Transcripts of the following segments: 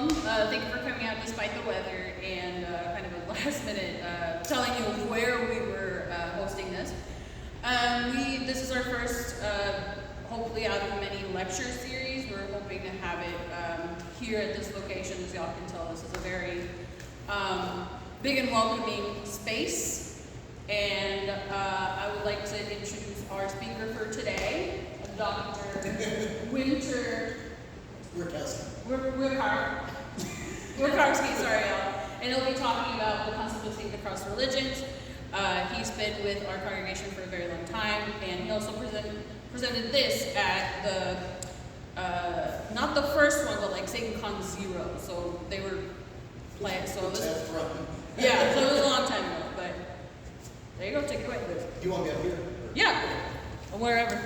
welcome. Thank you for coming out despite the weather and kind of a last minute telling you where we were hosting this. This is our first, hopefully out of many lecture series. We're hoping to have it here at this location. As y'all can tell, this is a very big and welcoming space. And I would like to introduce our speaker for today, Dr. Winter. Wikarski, sorry y'all. And he'll be talking about the concept of faith across religions. He's been with our congregation for a very long time, and he also presented this at the, not the first one, but like SatanCon 0. So they were planned, so it was, yeah, so it was a long time ago, but there you go, take it away. You want me up here? Yeah, or wherever.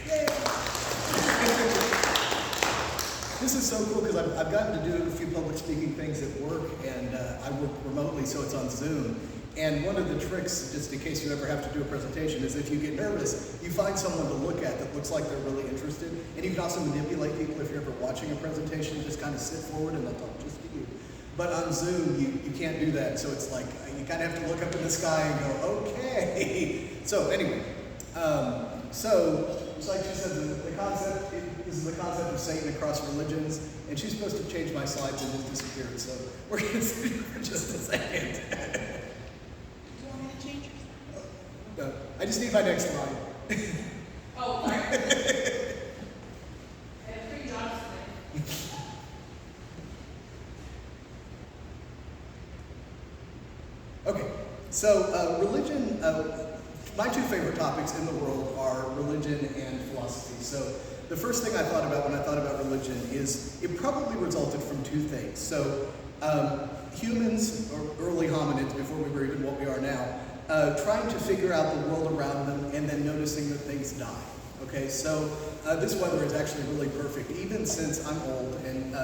Yay! This is so cool because I've gotten to do a few public speaking things at work, and I work remotely, so it's on Zoom. And one of the tricks, just in case you ever have to do a presentation, is if you get nervous, you find someone to look at that looks like they're really interested. And you can also manipulate people if you're ever watching a presentation, just kind of sit forward and they'll talk just to you. But on Zoom, you can't do that, so it's like, you kind of have to look up in the sky and go, okay. So anyway, just like she said, this is the concept of Satan across religions, and she's supposed to change my slides and just disappeared, so we're going to sit here for just a second. You want me to change yours? No, I just need my next slide. Oh, sorry. I have 3 jobs today. Okay, so religion, my 2 favorite topics in the world are religion and philosophy. So the first thing I thought about when I thought about religion is it probably resulted from 2 things. So humans, or early hominids before we were even what we are now, trying to figure out the world around them and then noticing that things die. Okay, so this weather is actually really perfect, even since I'm old, and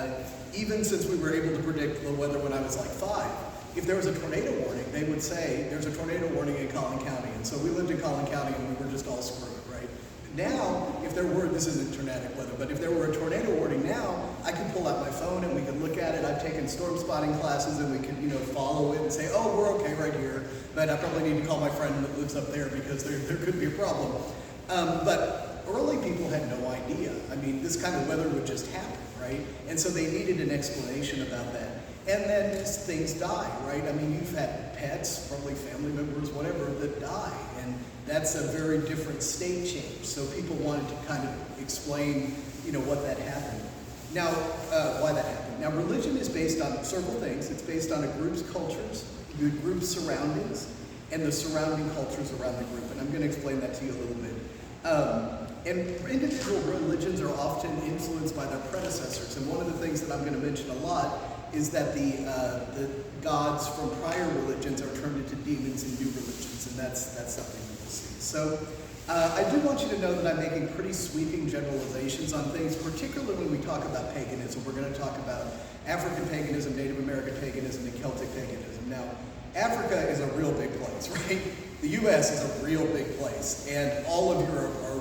even since we were able to predict the weather when I was like 5. If there was a tornado warning, they would say, there's a tornado warning in Collin County. And so we lived in Collin County and we were just all screwed, right? Now, if there were, this isn't tornadic weather, but if there were a tornado warning now, I could pull out my phone and we could look at it. I've taken storm spotting classes and we could, follow it and say, oh, we're okay right here. But I probably need to call my friend that lives up there because there could be a problem. But early people had no idea. I mean, this kind of weather would just happen, right? And so they needed an explanation about that. And then things die, right? I mean, you've had pets, probably family members, whatever, that die. And that's a very different state change. So people wanted to kind of explain, what that happened. Now, why that happened. Now, religion is based on several things. It's based on a group's cultures, the group's surroundings, and the surrounding cultures around the group. And I'm going to explain that to you a little bit. And individual religions are often influenced by their predecessors. And one of the things that I'm going to mention a lot is that the gods from prior religions are turned into demons in new religions, and that's something that we'll see. So I do want you to know that I'm making pretty sweeping generalizations on things, particularly when we talk about paganism. We're going to talk about African paganism, Native American paganism, and Celtic paganism. Now, Africa is a real big place, right? The U.S. is a real big place, and all of Europe are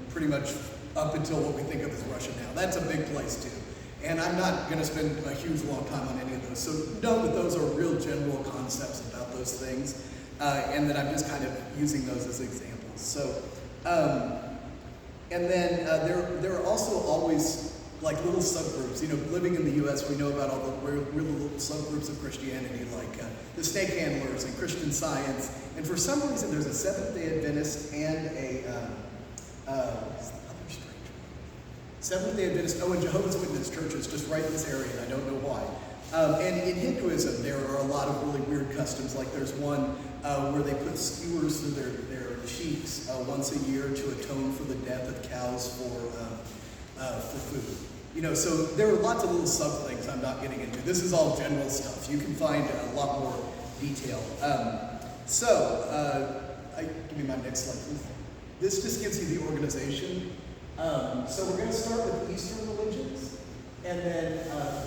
pretty much up until what we think of as Russia now. That's a big place, too. And I'm not going to spend a huge long time on any of those. So know that those are real general concepts about those things, and that I'm just kind of using those as examples. So, and then there are also always like little subgroups. Living in the U.S., we know about all the weird little subgroups of Christianity, like the snake handlers and Christian Science. And for some reason, there's a Seventh-day Adventist and a Seventh-day Adventist, and Jehovah's Witness churches just right in this area, and I don't know why. And in Hinduism, there are a lot of really weird customs. Like there's one where they put skewers through their cheeks once a year to atone for the death of cows for food. So there are lots of little sub things I'm not getting into. This is all general stuff. You can find a lot more detail. Give me my next slide, please. This just gives you the organization. So we're going to start with Eastern religions, and then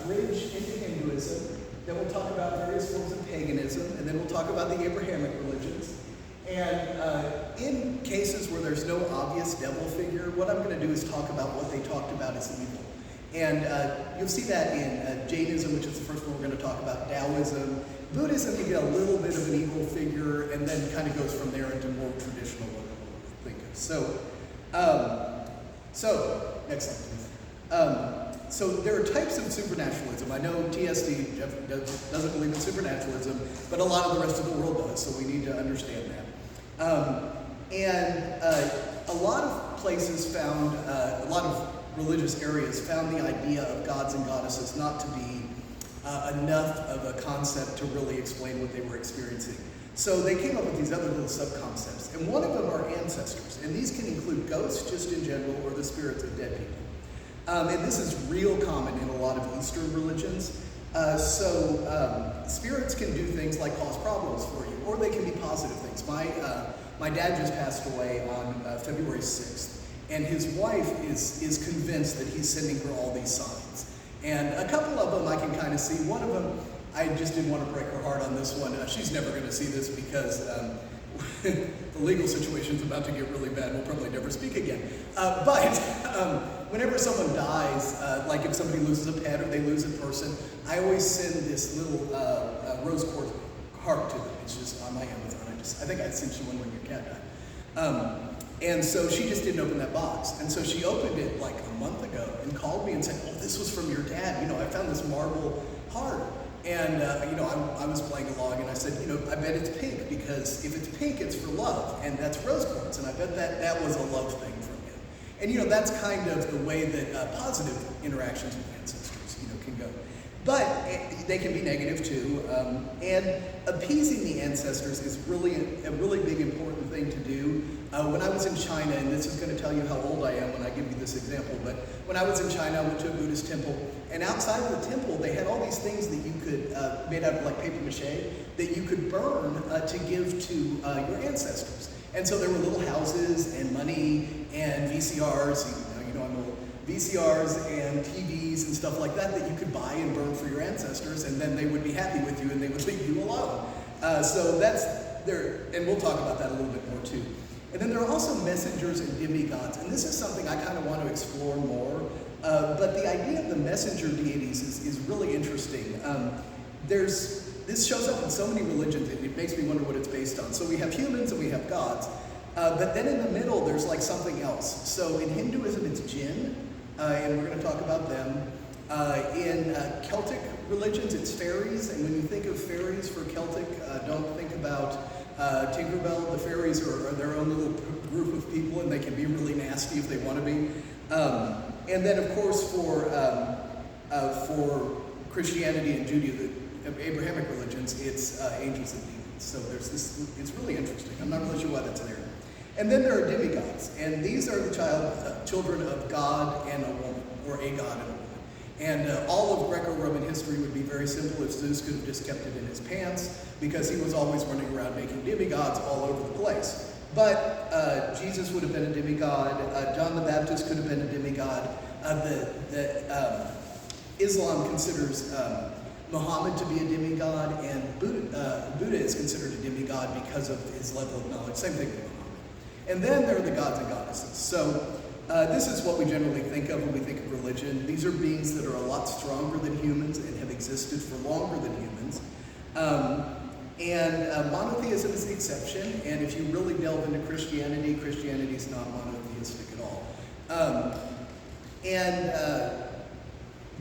bridge into Hinduism. Then we'll talk about various forms of paganism, and then we'll talk about the Abrahamic religions. And in cases where there's no obvious devil figure, what I'm going to do is talk about what they talked about as evil. And you'll see that in Jainism, which is the first one we're going to talk about, Taoism. Buddhism, you get a little bit of an evil figure, and then kind of goes from there into more traditional thinkers. So next slide, please. So there are types of supernaturalism. I know TSD doesn't believe in supernaturalism, but a lot of the rest of the world does, so we need to understand that. A lot of places found, a lot of religious areas found the idea of gods and goddesses not to be enough of a concept to really explain what they were experiencing. So they came up with these other little sub-concepts, and one of them are ancestors, and these can include ghosts just in general or the spirits of dead people. And this is real common in a lot of Eastern religions. Spirits can do things like cause problems for you, or they can be positive things. My dad just passed away on February 6th, and his wife is convinced that he's sending her all these signs. And a couple of them I can kind of see. One of them, I just didn't want to break her heart on this one. She's never going to see this because the legal situation's about to get really bad. We'll probably never speak again. But whenever someone dies, like if somebody loses a pet or they lose a person, I always send this little rose quartz heart to them. It's just on my Amazon. I think I sent you one when your cat died. And so she just didn't open that box. And so she opened it like a month ago and called me and said, "Oh, this was from your dad. I found this marble heart." And, I was playing along and I said, I bet it's pink because if it's pink, it's for love. And that's rose quartz. And I bet that was a love thing from him. And, that's kind of the way that positive interactions with ancestors, can go. But they can be negative too. And appeasing the ancestors is really a really big important thing to do. When I was in China, and this is going to tell you how old I am when I give you this example, but when I was in China, I went to a Buddhist temple, and outside of the temple, they had all these things that you could, made out of like paper mache, that you could burn to give to your ancestors. And so there were little houses and money and VCRs, I'm old, VCRs and TVs and stuff like that you could buy and burn for your ancestors, and then they would be happy with you and they would leave you alone. So that's there, and we'll talk about that a little bit more too. And then there are also messengers and demigods, and this is something I kind of want to explore more. But the idea of the messenger deities is really interesting. This shows up in so many religions, it makes me wonder what it's based on. So we have humans and we have gods, but then in the middle there's like something else. So in Hinduism it's jinn, and we're going to talk about them. In Celtic religions it's fairies, and when you think of fairies for Celtic, don't think about Tinkerbell. The fairies are their own little group of people, and they can be really nasty if they want to be. And then, of course, for Christianity and Judaism, Abrahamic religions, it's angels and demons. So there's this. It's really interesting. I'm not really sure why that's there. And then there are demigods, and these are the children of God and a woman, or a god and a woman. And all of Greco-Roman history would be very simple if Zeus could have just kept it in his pants, because he was always running around making demigods all over the place. But Jesus would have been a demigod. John the Baptist could have been a demigod. Islam considers Muhammad to be a demigod, and Buddha is considered a demigod because of his level of knowledge. Same thing with Muhammad. And then there are the gods and goddesses. So this is what we generally think of when we think of religion. These are beings that are a lot stronger than humans and have existed for longer than humans. Monotheism is the exception, and if you really delve into Christianity, Christianity is not monotheistic at all.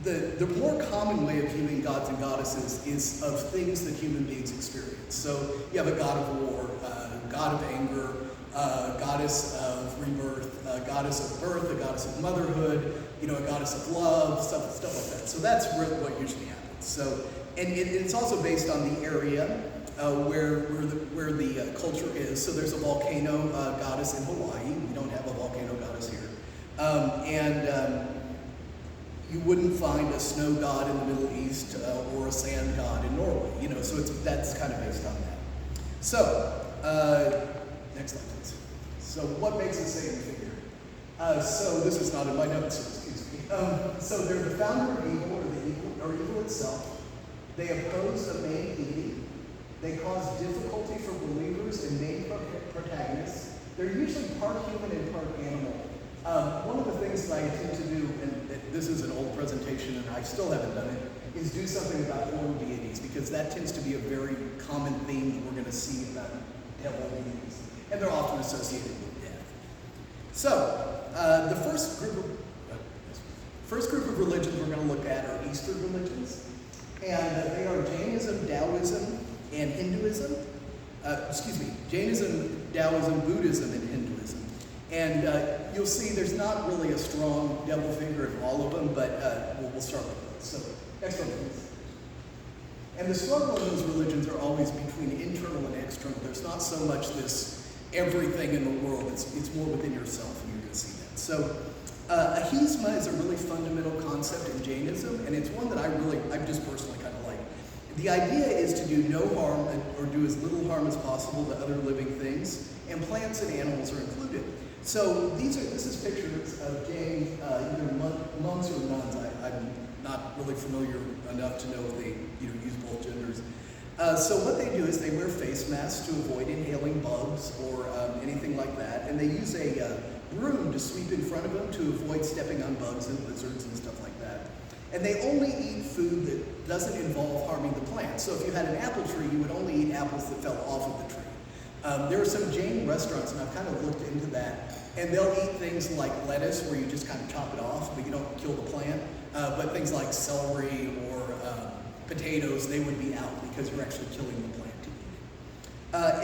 The more common way of viewing gods and goddesses is of things that human beings experience. So you have a god of war, god of anger, goddess of rebirth, a goddess of birth, a goddess of motherhood, a goddess of love, stuff like that. So that's what usually happens. So, and it's also based on the area where the culture is. So there's a volcano goddess in Hawaii. We don't have a volcano goddess here. You wouldn't find a snow god in the Middle East or a sand god in Norway. So that's kind of based on that. So, next slide, please. So what makes a Satan figure? So this is not in my notes, so excuse me. So they're the founder of evil, or evil itself. They oppose the main deity. They cause difficulty for believers and main protagonists. They're usually part human and part animal. One of the things that I intend to do, and this is an old presentation and I still haven't done it, is do something about horror deities, because that tends to be a very common theme that we're going to see about devil deities, and they're often associated with death. So, the first group of religions we're going to look at are Eastern religions, and they are Jainism, Taoism, and Hinduism. Jainism, Taoism, Buddhism, and Hinduism. And you'll see there's not really a strong devil figure in all of them, but we'll start with those. So, next one, please. And the struggle in those religions are always between internal and external. There's not so much this everything in the world. It's more within yourself, and you're going to see that. So, ahisma is a really fundamental concept in Jainism, and it's one that I just personally kind of like. The idea is to do no harm or do as little harm as possible to other living things, and plants and animals are included. So this is pictures of Jain, either monks or nuns. I'm not really familiar enough to know if they use both genders. So what they do is they wear face masks to avoid inhaling bugs or anything like that, and they use a broom to sweep in front of them to avoid stepping on bugs and lizards and stuff like that. And they only eat food that doesn't involve harming the plant. So if you had an apple tree, you would only eat apples that fell off of the tree. There are some Jain restaurants, and I've kind of looked into that, and they'll eat things like lettuce, where you just kind of chop it off, but you don't kill the plant. But things like celery or potatoes, they would be out because you're actually killing the plant to eat.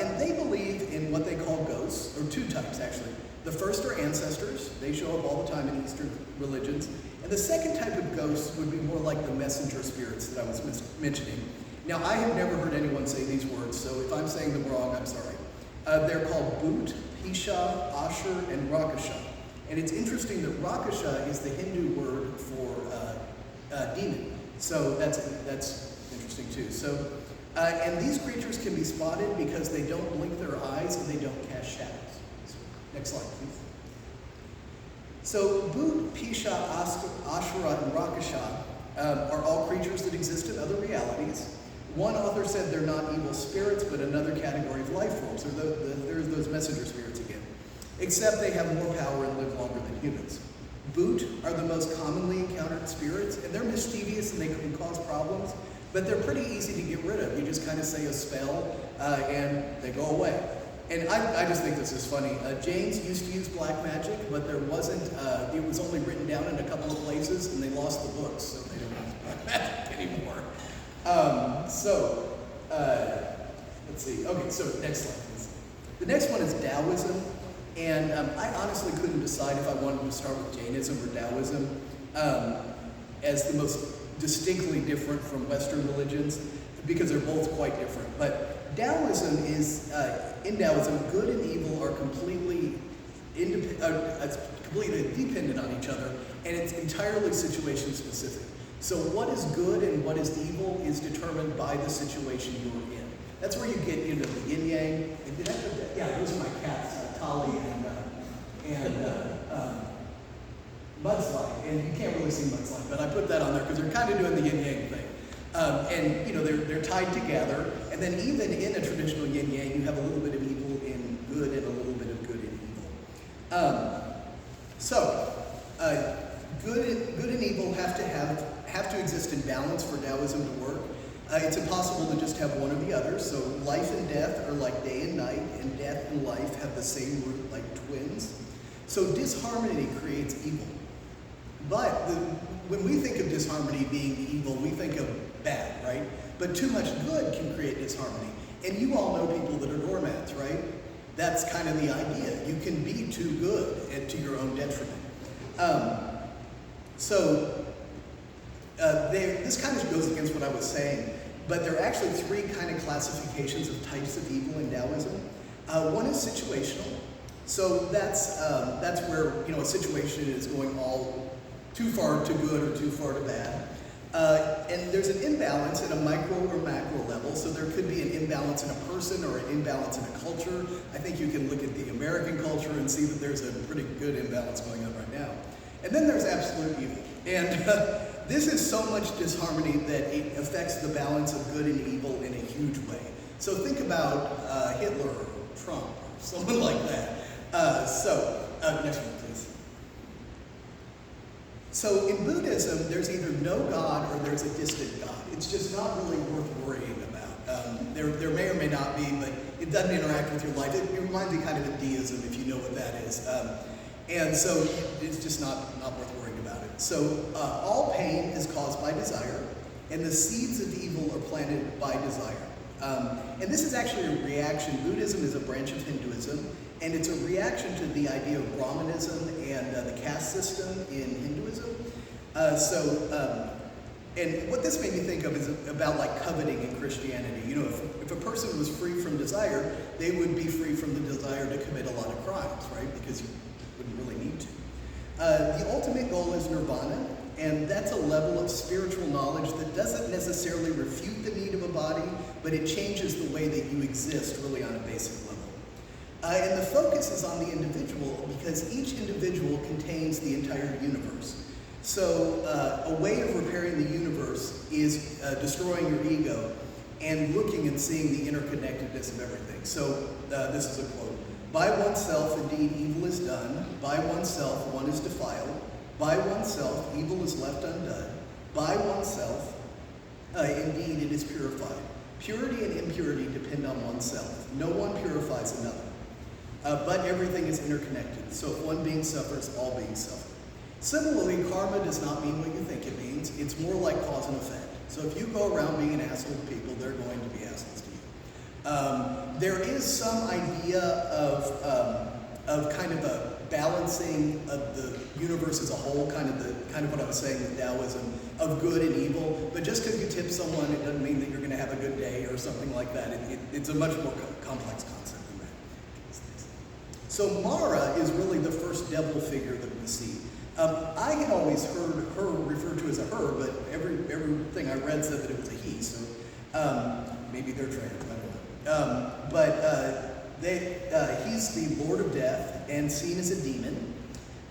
And they believe in what they call ghosts, or two types actually. The first are ancestors. They show up all the time in Eastern religions. And the second type of ghosts would be more like the messenger spirits that I was mentioning. Now, I have never heard anyone say these words, so if I'm saying them wrong, I'm sorry. They're called Bhut, Pisha, Ashur, and Rakasha. And it's interesting that Rakasha is the Hindu word for demon. So that's interesting too. So, and these creatures can be spotted because they don't blink their eyes and they don't cast shadows. So, next slide, please. So Bhut, Pisha, Ashura, and Rakasha are all creatures that exist in other realities. One author said they're not evil spirits, but another category of life forms. There's those messenger spirits again. Except they have more power and live longer than humans. Bhut are the most commonly encountered spirits, and they're mischievous and they can cause problems, but they're pretty easy to get rid of. You just kind of say a spell, and they go away. And I just think this is funny. Jains used to use black magic, but there wasn't, it was only written down in a couple of places, and they lost the books, so they don't use black magic anymore. Let's see. Okay, so next slide, please. The next one is Taoism, and I honestly couldn't decide if I wanted to start with Jainism or Taoism as the most distinctly different from Western religions, because they're both quite different. But Taoism is, in Taoism, good and evil are completely dependent on each other, and it's entirely situation specific. So what is good and what is evil is determined by the situation you're in. That's where you get into the yin yang. Yeah, those are my cats, Tali and Mudslide. And you can't really see Mudslide, but I put that on there because they're kind of doing the yin yang thing. And they're tied together. And then even in a traditional yin yang, you have a little bit of evil in good and a little bit of good in evil. Good and evil have to exist in balance for Taoism to work. It's impossible to just have one or the other. So life and death are like day and night, and death and life have the same root like twins. So disharmony creates evil. But when we think of disharmony being evil, we think of bad, right? But too much good can create disharmony. And you all know people that are doormats, right? That's kind of the idea. You can be too good and to your own detriment. This kind of goes against what I was saying, but there are actually three kind of classifications of types of evil in Taoism. One is situational. So that's where a situation is going all too far to good or too far to bad. And there's an imbalance at a micro or macro level. So there could be an imbalance in a person or an imbalance in a culture. I think you can look at the American culture and see that there's a pretty good imbalance going on right now. And then there's absolute evil. And this is so much disharmony that it affects the balance of good and evil in a huge way. So think about Hitler or Trump or someone like that. Next one, please. So in Buddhism, there's either no God or there's a distant God. It's just not really worth worrying about. There may or may not be, but it doesn't interact with your life. It reminds me kind of of deism, if you know what that is. And so it's just not worth worrying about it. So all pain is caused by desire, and the seeds of evil are planted by desire. And this is actually a reaction. Buddhism is a branch of Hinduism, and it's a reaction to the idea of Brahmanism and the caste system in Hinduism. And what this made me think of is about like coveting in Christianity. You know, if a person was free from desire, they would be free from the desire to commit a lot of crimes, right? Because you wouldn't really need to. The ultimate goal is nirvana, and that's a level of spiritual knowledge that doesn't necessarily refute the need of a body, but it changes the way that you exist really on a basic level. And the focus is on the individual because each individual contains the entire universe. So a way of repairing the universe is destroying your ego and looking and seeing the interconnectedness of everything. So this is a quote. By oneself, indeed, evil is done. By oneself, one is defiled. By oneself, evil is left undone. By oneself, indeed, it is purified. Purity and impurity depend on oneself. No one purifies another. But everything is interconnected. So if one being suffers, all beings suffer. Similarly, karma does not mean what you think it means. It's more like cause and effect. So if you go around being an asshole to people, they're going to be assholes to you. There is some idea of kind of a balancing of the universe as a whole, kind of what I was saying with Taoism, of good and evil. But just because you tip someone, it doesn't mean that you're going to have a good day or something like that. It's a much more complex concept than that. So Mara is really the first devil figure that we see. I had always heard her referred to as a her, but everything I read said that it was a he. So maybe they're trans. I don't know. He's the Lord of Death and seen as a demon,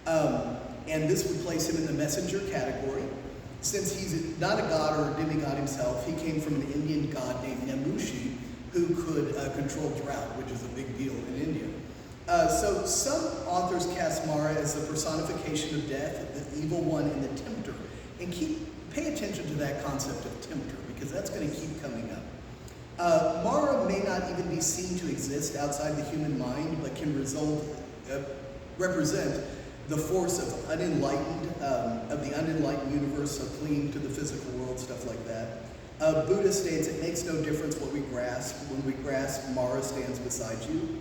and this would place him in the messenger category. Since he's not a god or a demigod himself, he came from an Indian god named Namushi, who could control drought, which is a big deal in India. So some authors cast Mara as the personification of death, the evil one, and the tempter. And pay attention to that concept of tempter, because that's going to keep coming up. Mara may not even be seen to exist outside the human mind, but can represent the force of the unenlightened universe, so clinging to the physical world, stuff like that. Buddha states it makes no difference what we grasp. When we grasp, Mara stands beside you.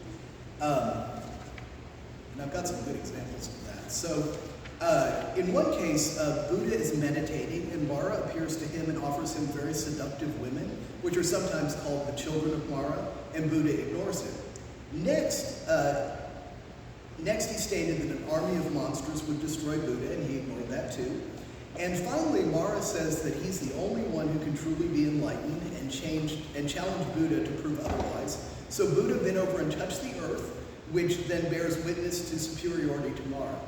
And I've got some good examples of that. So in one case, Buddha is meditating, and Mara appears to him and offers him very seductive women, which are sometimes called the children of Mara, and Buddha ignores him. Next, he stated that an army of monsters would destroy Buddha, and he ignored that too. And finally, Mara says that he's the only one who can truly be enlightened and challenge Buddha to prove otherwise. So Buddha bent over and touched the earth, which then bears witness to superiority to Mara.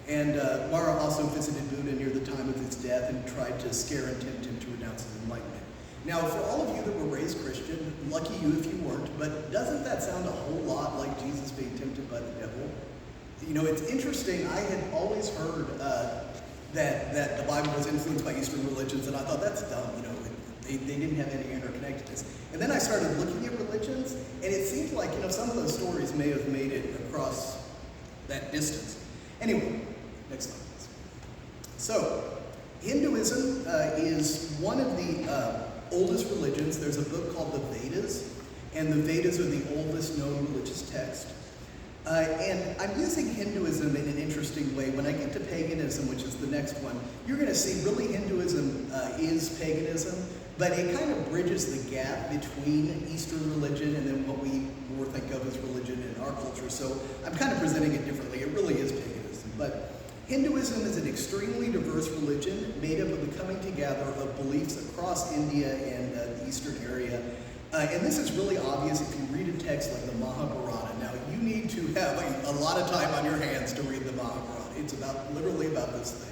And Mara also visited Buddha near the time of his death and tried to scare and tempt him to renounce his enlightenment. Now, for all of you that were raised Christian, lucky you if you weren't, but doesn't that sound a whole lot like Jesus being tempted by the devil? You know, it's interesting. I had always heard that the Bible was influenced by Eastern religions, and I thought that's dumb. You know, they didn't have any interconnectedness. And then I started looking at religions, and it seemed like, you know, some of those stories may have made it across that distance. Anyway, next slide, please. So, Hinduism is one of the oldest religions. There's a book called the Vedas, and the Vedas are the oldest known religious text. And I'm using Hinduism in an interesting way. When I get to paganism, which is the next one, you're going to see really Hinduism is paganism, but it kind of bridges the gap between Eastern religion and then what we more think of as religion in our culture. So I'm kind of presenting it differently. It really is paganism. But Hinduism is an extremely diverse religion made up of the coming together of beliefs across India and the Eastern area. And this is really obvious if you read a text like the Mahabharata. Now, you need to have a lot of time on your hands to read the Mahabharata. It's literally about this thing.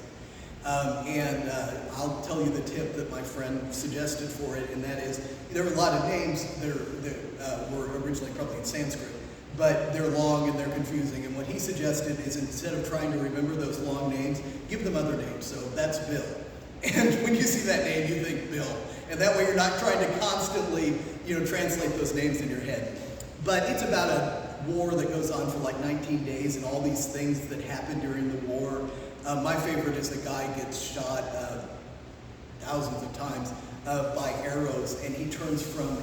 And I'll tell you the tip that my friend suggested for it, and that is, there are a lot of names that were originally probably in Sanskrit, but they're long and they're confusing. And what he suggested is instead of trying to remember those long names, give them other names. So that's Bill. And when you see that name, you think Bill. And that way you're not trying to constantly, translate those names in your head. But it's about a war that goes on for like 19 days and all these things that happen during the war. My favorite is the guy gets shot thousands of times by arrows, and he turns from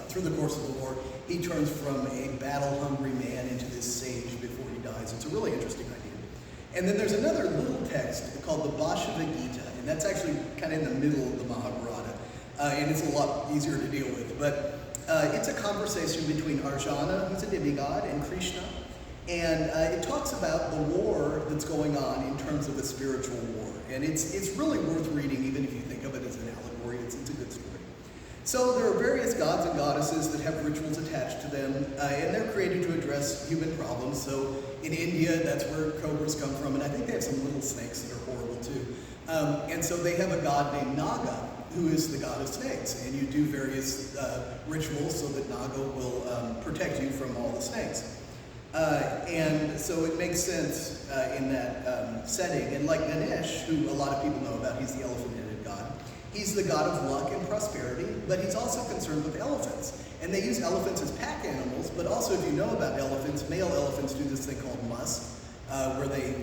through the course of the war, he turns from a battle-hungry man into this sage before he dies. It's a really interesting idea. And then there's another little text called the Bhagavad Gita, and that's actually kind of in the middle of the Mahabharata, and it's a lot easier to deal with. But it's a conversation between Arjuna, who's a demigod, and Krishna, and it talks about the war that's going on in terms of a spiritual war. And it's really worth reading, even if you think of it as an allegory. It's a good story. So there are various gods and goddesses that have rituals attached to them, and they're created to address human problems. So in India, that's where cobras come from, and I think they have some little snakes that are horrible too. And so they have a god named Naga, who is the god of snakes, and you do various rituals so that Naga will protect you from all the snakes. And so it makes sense in that setting. And like Ganesh, who a lot of people know about, he's the elephant-headed god. He's the god of luck and prosperity, but he's also concerned with elephants. And they use elephants as pack animals, but also if you know about elephants, male elephants do this thing called musk, where they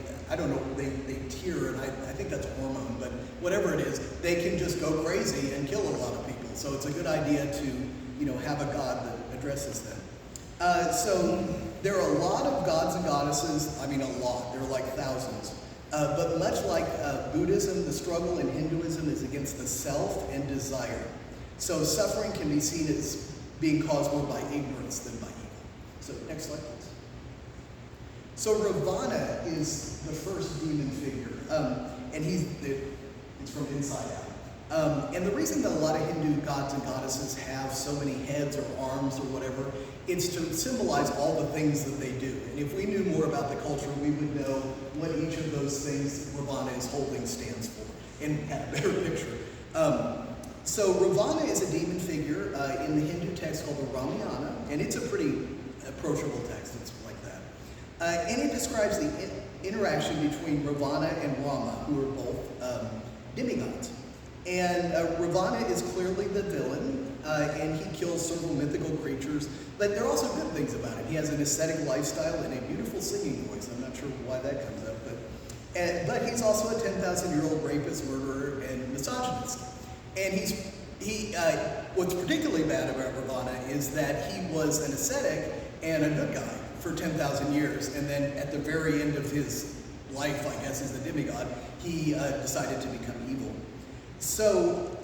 tear, and I think that's hormone, but whatever it is, they can just go crazy and kill a lot of people. So it's a good idea to, have a god that addresses them. So there are a lot of gods and goddesses, a lot, there are like thousands. But much like Buddhism, the struggle in Hinduism is against the self and desire. So suffering can be seen as being caused more by ignorance than by evil. So next slide, please. So Ravana is the first demon figure, and it's from inside out. And the reason that a lot of Hindu gods and goddesses have so many heads or arms or whatever, it's to symbolize all the things that they do. And if we knew more about the culture, we would know what each of those things Ravana is holding stands for and had a better picture. So Ravana is a demon figure in the Hindu text called the Ramayana, and it's a pretty approachable text. It's like that. And it describes the interaction between Ravana and Rama, who are both demigods. And Ravana is clearly the villain, and he kills several mythical creatures, but there are also good things about it. He has an ascetic lifestyle and a beautiful singing voice. I'm not sure why that comes up, but he's also a 10,000-year-old rapist, murderer, and misogynist. And what's particularly bad about Ravana is that he was an ascetic and a good guy for 10,000 years, and then at the very end of his life, I guess, as a demigod, he decided to become evil. So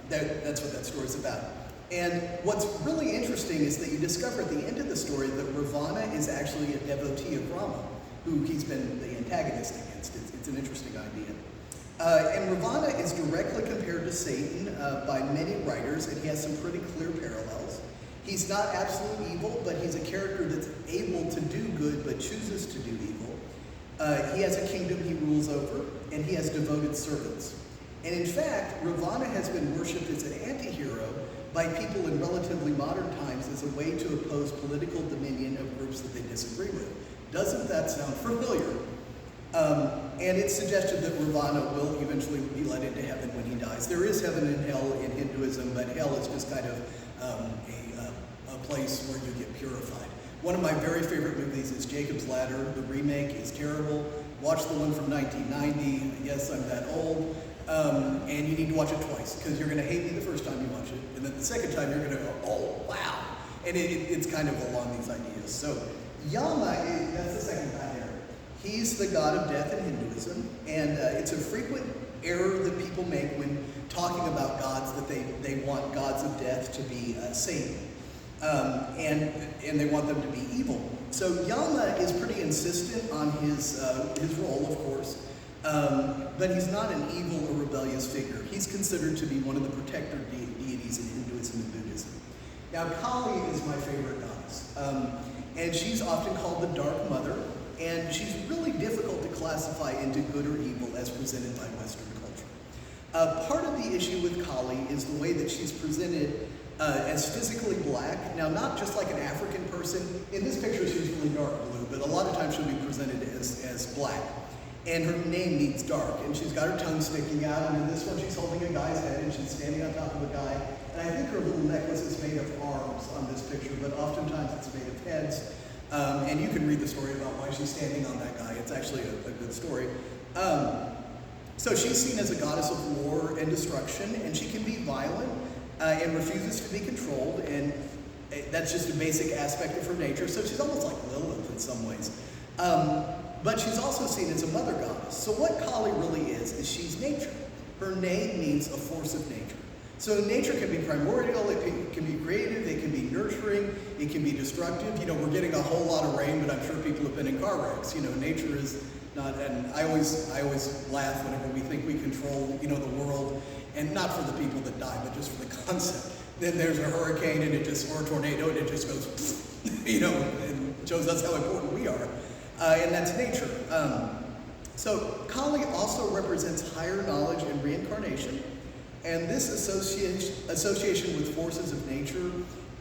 that's what that story's about. And what's really interesting is that you discover at the end of the story that Ravana is actually a devotee of Rama, who he's been the antagonist against. It's an interesting idea. And Ravana is directly compared to Satan by many writers, and he has some pretty clear parallels. He's not absolute evil, but he's a character that's able to do good but chooses to do evil. He has a kingdom he rules over, and he has devoted servants. And in fact, Ravana has been worshipped as an anti-hero by people in relatively modern times as a way to oppose political dominion of groups that they disagree with. Doesn't that sound familiar? And it's suggested that Ravana will eventually be let into heaven when he dies. There is heaven and hell in Hinduism, but hell is just kind of a place where you get purified. One of my very favorite movies is Jacob's Ladder. The remake is terrible. Watch the one from 1990. Yes, I'm that old. And you need to watch it twice, because you're going to hate me the first time you watch it, and then the second time you're going to go, oh, wow. And it's kind of along these ideas. So Yama, that's the second guy there. He's the god of death in Hinduism, and it's a frequent error that people make when talking about gods, that they want gods of death to be Satan, and they want them to be evil. So Yama is pretty insistent on his role, of course. But he's not an evil or rebellious figure. He's considered to be one of the protector deities in Hinduism and Buddhism. Now, Kali is my favorite goddess, and she's often called the Dark Mother, and she's really difficult to classify into good or evil as presented by Western culture. Part of the issue with Kali is the way that she's presented as physically black. Now, not just like an African person. In this picture, she's really dark blue, but a she'll be presented as black. And her name means dark, and she's got her tongue sticking out, and in this one she's holding a guy's head, and she's standing on top of a guy. And I think her little necklace is made of arms on this picture, but oftentimes it's made of heads. And you can read the story about why she's standing on that guy. It's actually a good story. So she's seen as a goddess of war and destruction, and she can be violent and refuses to be controlled, and that's just a basic aspect of her nature. So she's almost like Lilith in some ways. But she's also seen as a mother goddess. So what Kali really is she's nature. Her name means a force of nature. So nature can be primordial, it can be creative, it can be nurturing, it can be destructive. You know, we're getting a whole lot of rain, but I'm sure people have been in car wrecks. You know, nature is not, and I always laugh whenever we think we control, you know, the world, and not for the people that die, but just for the concept. Then there's a hurricane or a tornado, and it just goes, you know, and shows us how important we are. And that's nature. So Kali also represents higher knowledge and reincarnation, and this association with forces of nature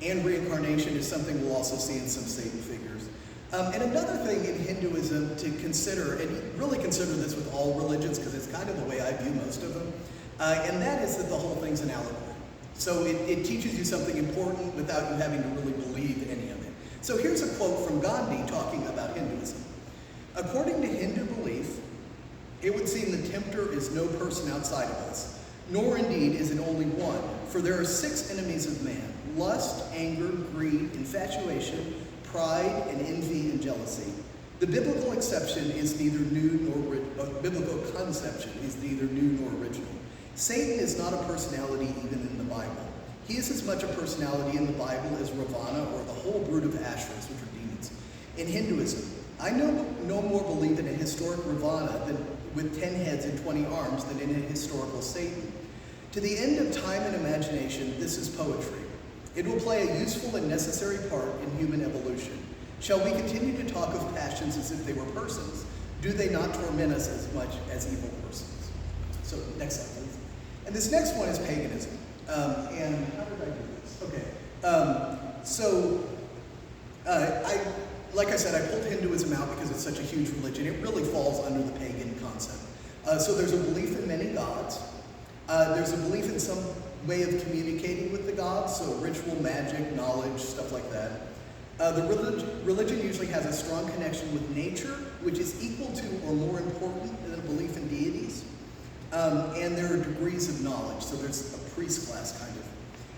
and reincarnation is something we'll also see in some Satan figures. And another thing in Hinduism to consider, and really consider this with all religions because it's kind of the way I view most of them, and that is that the whole thing's an allegory. So it teaches you something important without you having to really believe any of it. So here's a quote from Gandhi talking about Hinduism. According to Hindu belief, it would seem the tempter is no person outside of us, nor indeed is it only one, for there are 6 enemies of man: lust, anger, greed, infatuation, pride, and envy and jealousy. The biblical conception is neither new nor original. Satan is not a personality even in the Bible. He is as much a personality in the Bible as Ravana or the whole brood of Ashras, which are demons. In Hinduism, I no more believe in a historic Ravana with 10 heads and 20 arms than in a historical Satan. To the end of time and imagination, this is poetry. It will play a useful and necessary part in human evolution. Shall we continue to talk of passions as if they were persons? Do they not torment us as much as evil persons? So, next slide, please. And this next one is paganism. And how did I do this? Okay. Like I said, I pulled Hinduism out because it's such a huge religion. It really falls under the pagan concept. So there's a belief in many gods. There's a belief in some way of communicating with the gods, so ritual, magic, knowledge, stuff like that. The religion usually has a strong connection with nature, which is equal to or more important than a belief in deities. And there are degrees of knowledge, so there's a priest class kind of.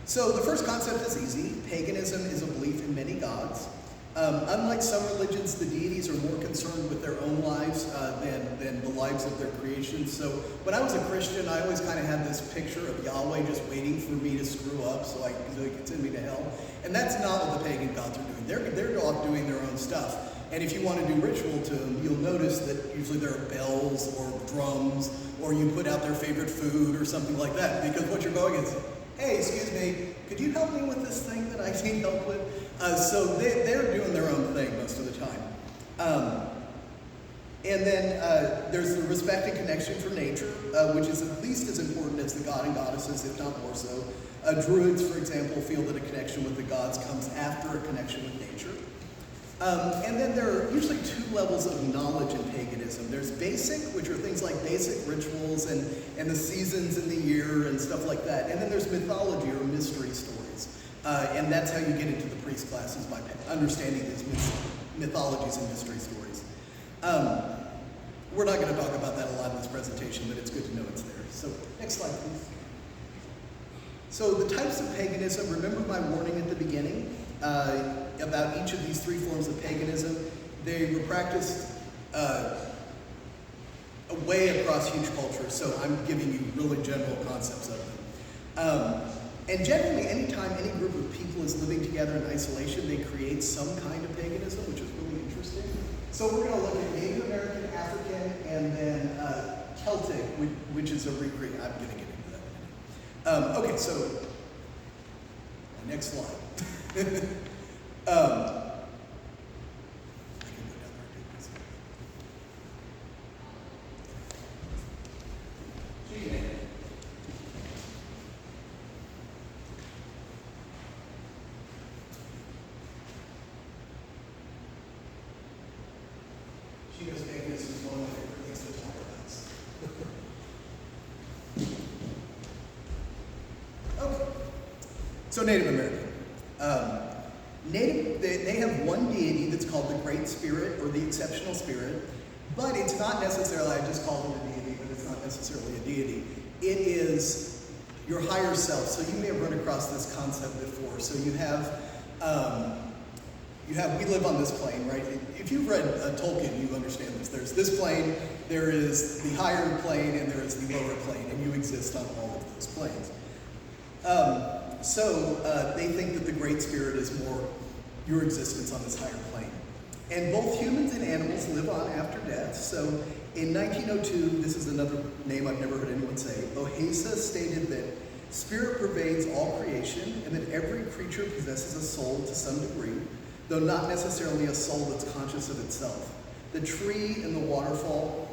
So the first concept is easy. Paganism is a belief in many gods. Unlike some religions, the deities are more concerned with their own lives than the lives of their creation. So when I was a Christian, I always kind of had this picture of Yahweh just waiting for me to screw up so he could send me to hell. And that's not what the pagan gods are doing. They're off doing their own stuff. And if you want to do ritual to them, you'll notice that usually there are bells or drums, or you put out their favorite food or something like that. Because what you're going is, hey, excuse me, could you help me with this thing that I need help with? So they're doing their own thing most of the time. And then there's the respect and connection for nature, which is at least as important as the god and goddesses, if not more so. Druids, for example, feel that a connection with the gods comes after a connection with nature. And then there are usually 2 levels of knowledge in paganism. There's basic, which are things like basic rituals and the seasons in the year and stuff like that. And then there's mythology or mystery stories. And that's how you get into the priest classes, by understanding these mythologies and mystery stories. We're not going to talk about that a lot in this presentation, but it's good to know it's there. So next slide, please. So the types of paganism, remember my warning at the beginning about each of these 3 forms of paganism. They were practiced way across huge cultures, so I'm giving you really general concepts of them. And generally, anytime any group of people is living together in isolation, they create some kind of paganism, which is really interesting. So we're going to look at Native American, African, and then Celtic, which is a recreate. I'm going to get into that in a minute. Okay, so next slide. I can go down there. Genus Magnus is one of my favorite things to talk about. Okay. So Native American. They have one deity that's called the Great Spirit or the Exceptional Spirit, but it's not necessarily, I just called it a deity, but it's not necessarily a deity. It is your higher self. So you may have run across this concept before. So you have we live on this plane, right? If you've read Tolkien, you understand this. There's this plane, there is the higher plane, and there is the lower plane, and you exist on all of those planes. They think that the Great Spirit is more your existence on this higher plane. And both humans and animals live on after death. So in 1902, this is another name I've never heard anyone say, Ohesa stated that spirit pervades all creation and that every creature possesses a soul to some degree, though not necessarily a soul that's conscious of itself. The tree and the waterfall,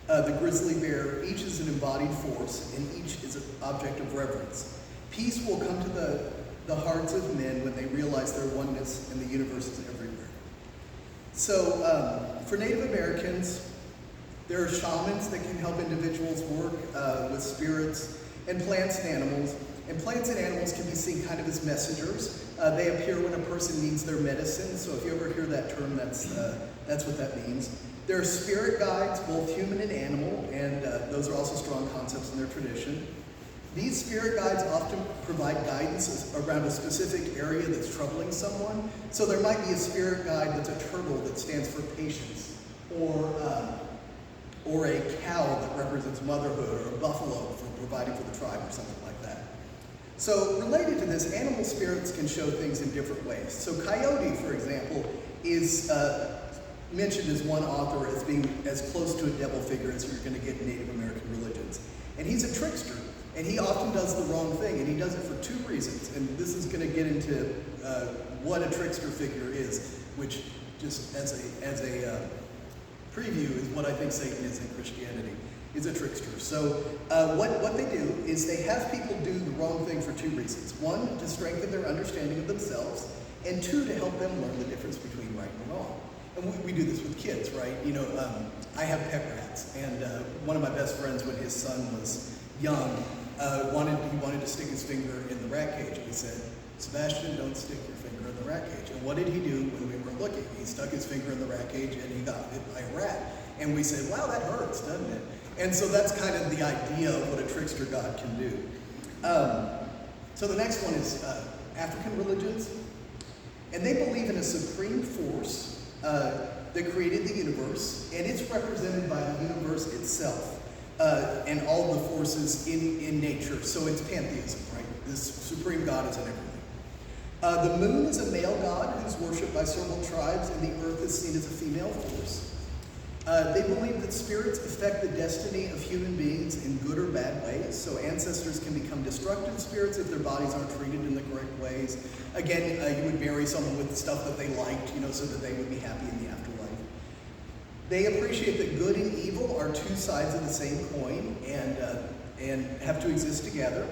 the grizzly bear, each is an embodied force and each is an object of reverence. Peace will come to the hearts of men when they realize their oneness and the universe is everywhere. So for Native Americans, there are shamans that can help individuals work with spirits and plants and animals. And plants and animals can be seen kind of as messengers. They appear when a person needs their medicine. So if you ever hear that term, that's what that means. There are spirit guides, both human and animal, and those are also strong concepts in their tradition. These spirit guides often provide guidance around a specific area that's troubling someone. So there might be a spirit guide that's a turtle that stands for patience, or a cow that represents motherhood, or a buffalo for providing for the tribe, or something like that. So related to this, animal spirits can show things in different ways. So coyote, for example, is mentioned as one author as being as close to a devil figure as you're going to get in Native American religions. And he's a trickster. And he often does the wrong thing, and he does it for two reasons. And this is going to get into what a trickster figure is, which just as a preview is what I think Satan is in Christianity, is a trickster. So what they do is they have people do the wrong thing for two reasons. One, to strengthen their understanding of themselves, and two, to help them learn the difference between right and wrong. And we do this with kids, right? You know, I have pet rats, and one of my best friends, when his son was young, he wanted to stick his finger in the rat cage. We said, Sebastian, don't stick your finger in the rat cage. And what did he do when we were looking? He stuck his finger in the rat cage and he got bit by a rat. And we said, wow, that hurts, doesn't it? And so that's kind of the idea of what a trickster god can do. So the next one is African religions. And they believe in a supreme force that created the universe, and it's represented by the universe itself. And all the forces in nature. So it's pantheism, right? This supreme God is in everything. The moon is a male god who's worshipped by several tribes, and the earth is seen as a female force. They believe that spirits affect the destiny of human beings in good or bad ways. So ancestors can become destructive spirits if their bodies aren't treated in the correct ways. Again, you would bury someone with stuff that they liked, so that they would be happy in the afterlife. They appreciate that good and evil are two sides of the same coin and have to exist together.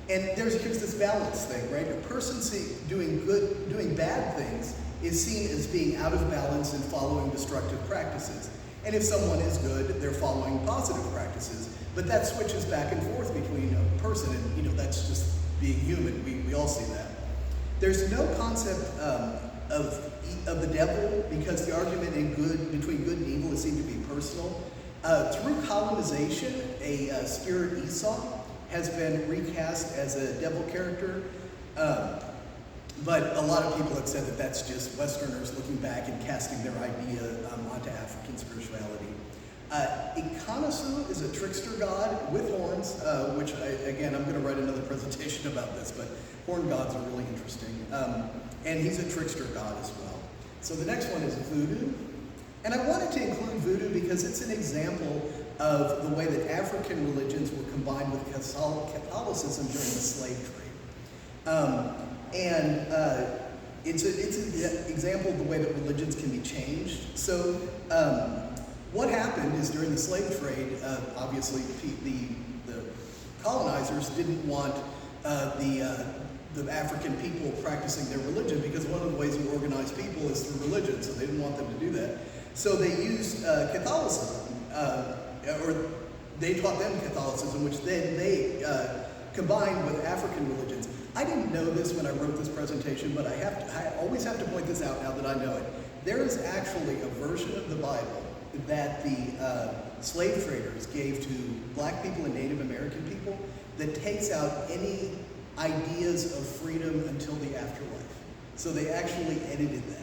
And here's this balance thing, right? A person doing bad things is seen as being out of balance and following destructive practices. And if someone is good, they're following positive practices. But that switches back and forth between a person, and that's just being human. We all see that. There's no concept of the devil, because the argument between good and evil is seen to be personal. Through colonization, a spirit Esau has been recast as a devil character, but a lot of people have said that that's just Westerners looking back and casting their idea onto African spirituality. Ikanasu is a trickster god with horns, which I'm going to write another presentation about this, but horn gods are really interesting. And he's a trickster god as well. So the next one is voodoo. And I wanted to include voodoo because it's an example of the way that African religions were combined with Catholicism during the slave trade. It's an example of the way that religions can be changed. So what happened is during the slave trade, obviously the colonizers didn't want the African people practicing their religion, because one of the ways you organize people is through religion, so they didn't want them to do that. So they used Catholicism, or they taught them Catholicism, which then they combined with African religions. I didn't know this when I wrote this presentation, but I always have to point this out now that I know it. There is actually a version of the Bible that the slave traders gave to black people and Native American people that takes out any ideas of freedom until the afterlife. So they actually edited that.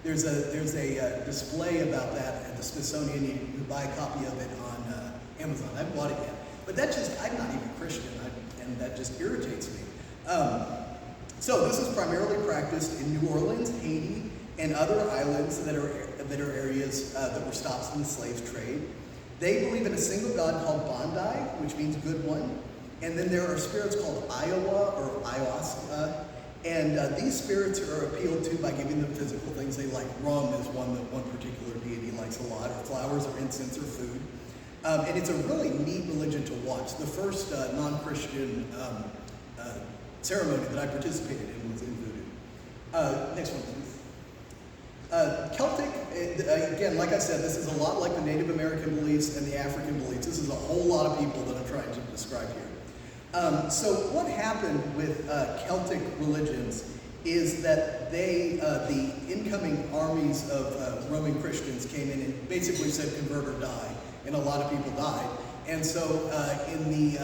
There's a display about that at the Smithsonian. You can buy a copy of it on Amazon. I haven't bought it yet. But that just, I'm not even Christian, and that just irritates me. So this is primarily practiced in New Orleans, Haiti, and other islands that are areas that were stops in the slave trade. They believe in a single god called Bondi, which means good one. And then there are spirits called Iowa or ayahuasca. And these spirits are appealed to by giving them physical things they like. Rum is one that one particular deity likes a lot, or flowers or incense or food. And it's a really neat religion to watch. The first non-Christian ceremony that I participated in was in voodoo. Next one, please. Celtic, again, like I said, this is a lot like the Native American beliefs and the African beliefs. This is a whole lot of people that I'm trying to describe here. So what happened with Celtic religions is that the incoming armies of Roman Christians came in and basically said convert or die, and a lot of people died. And so in the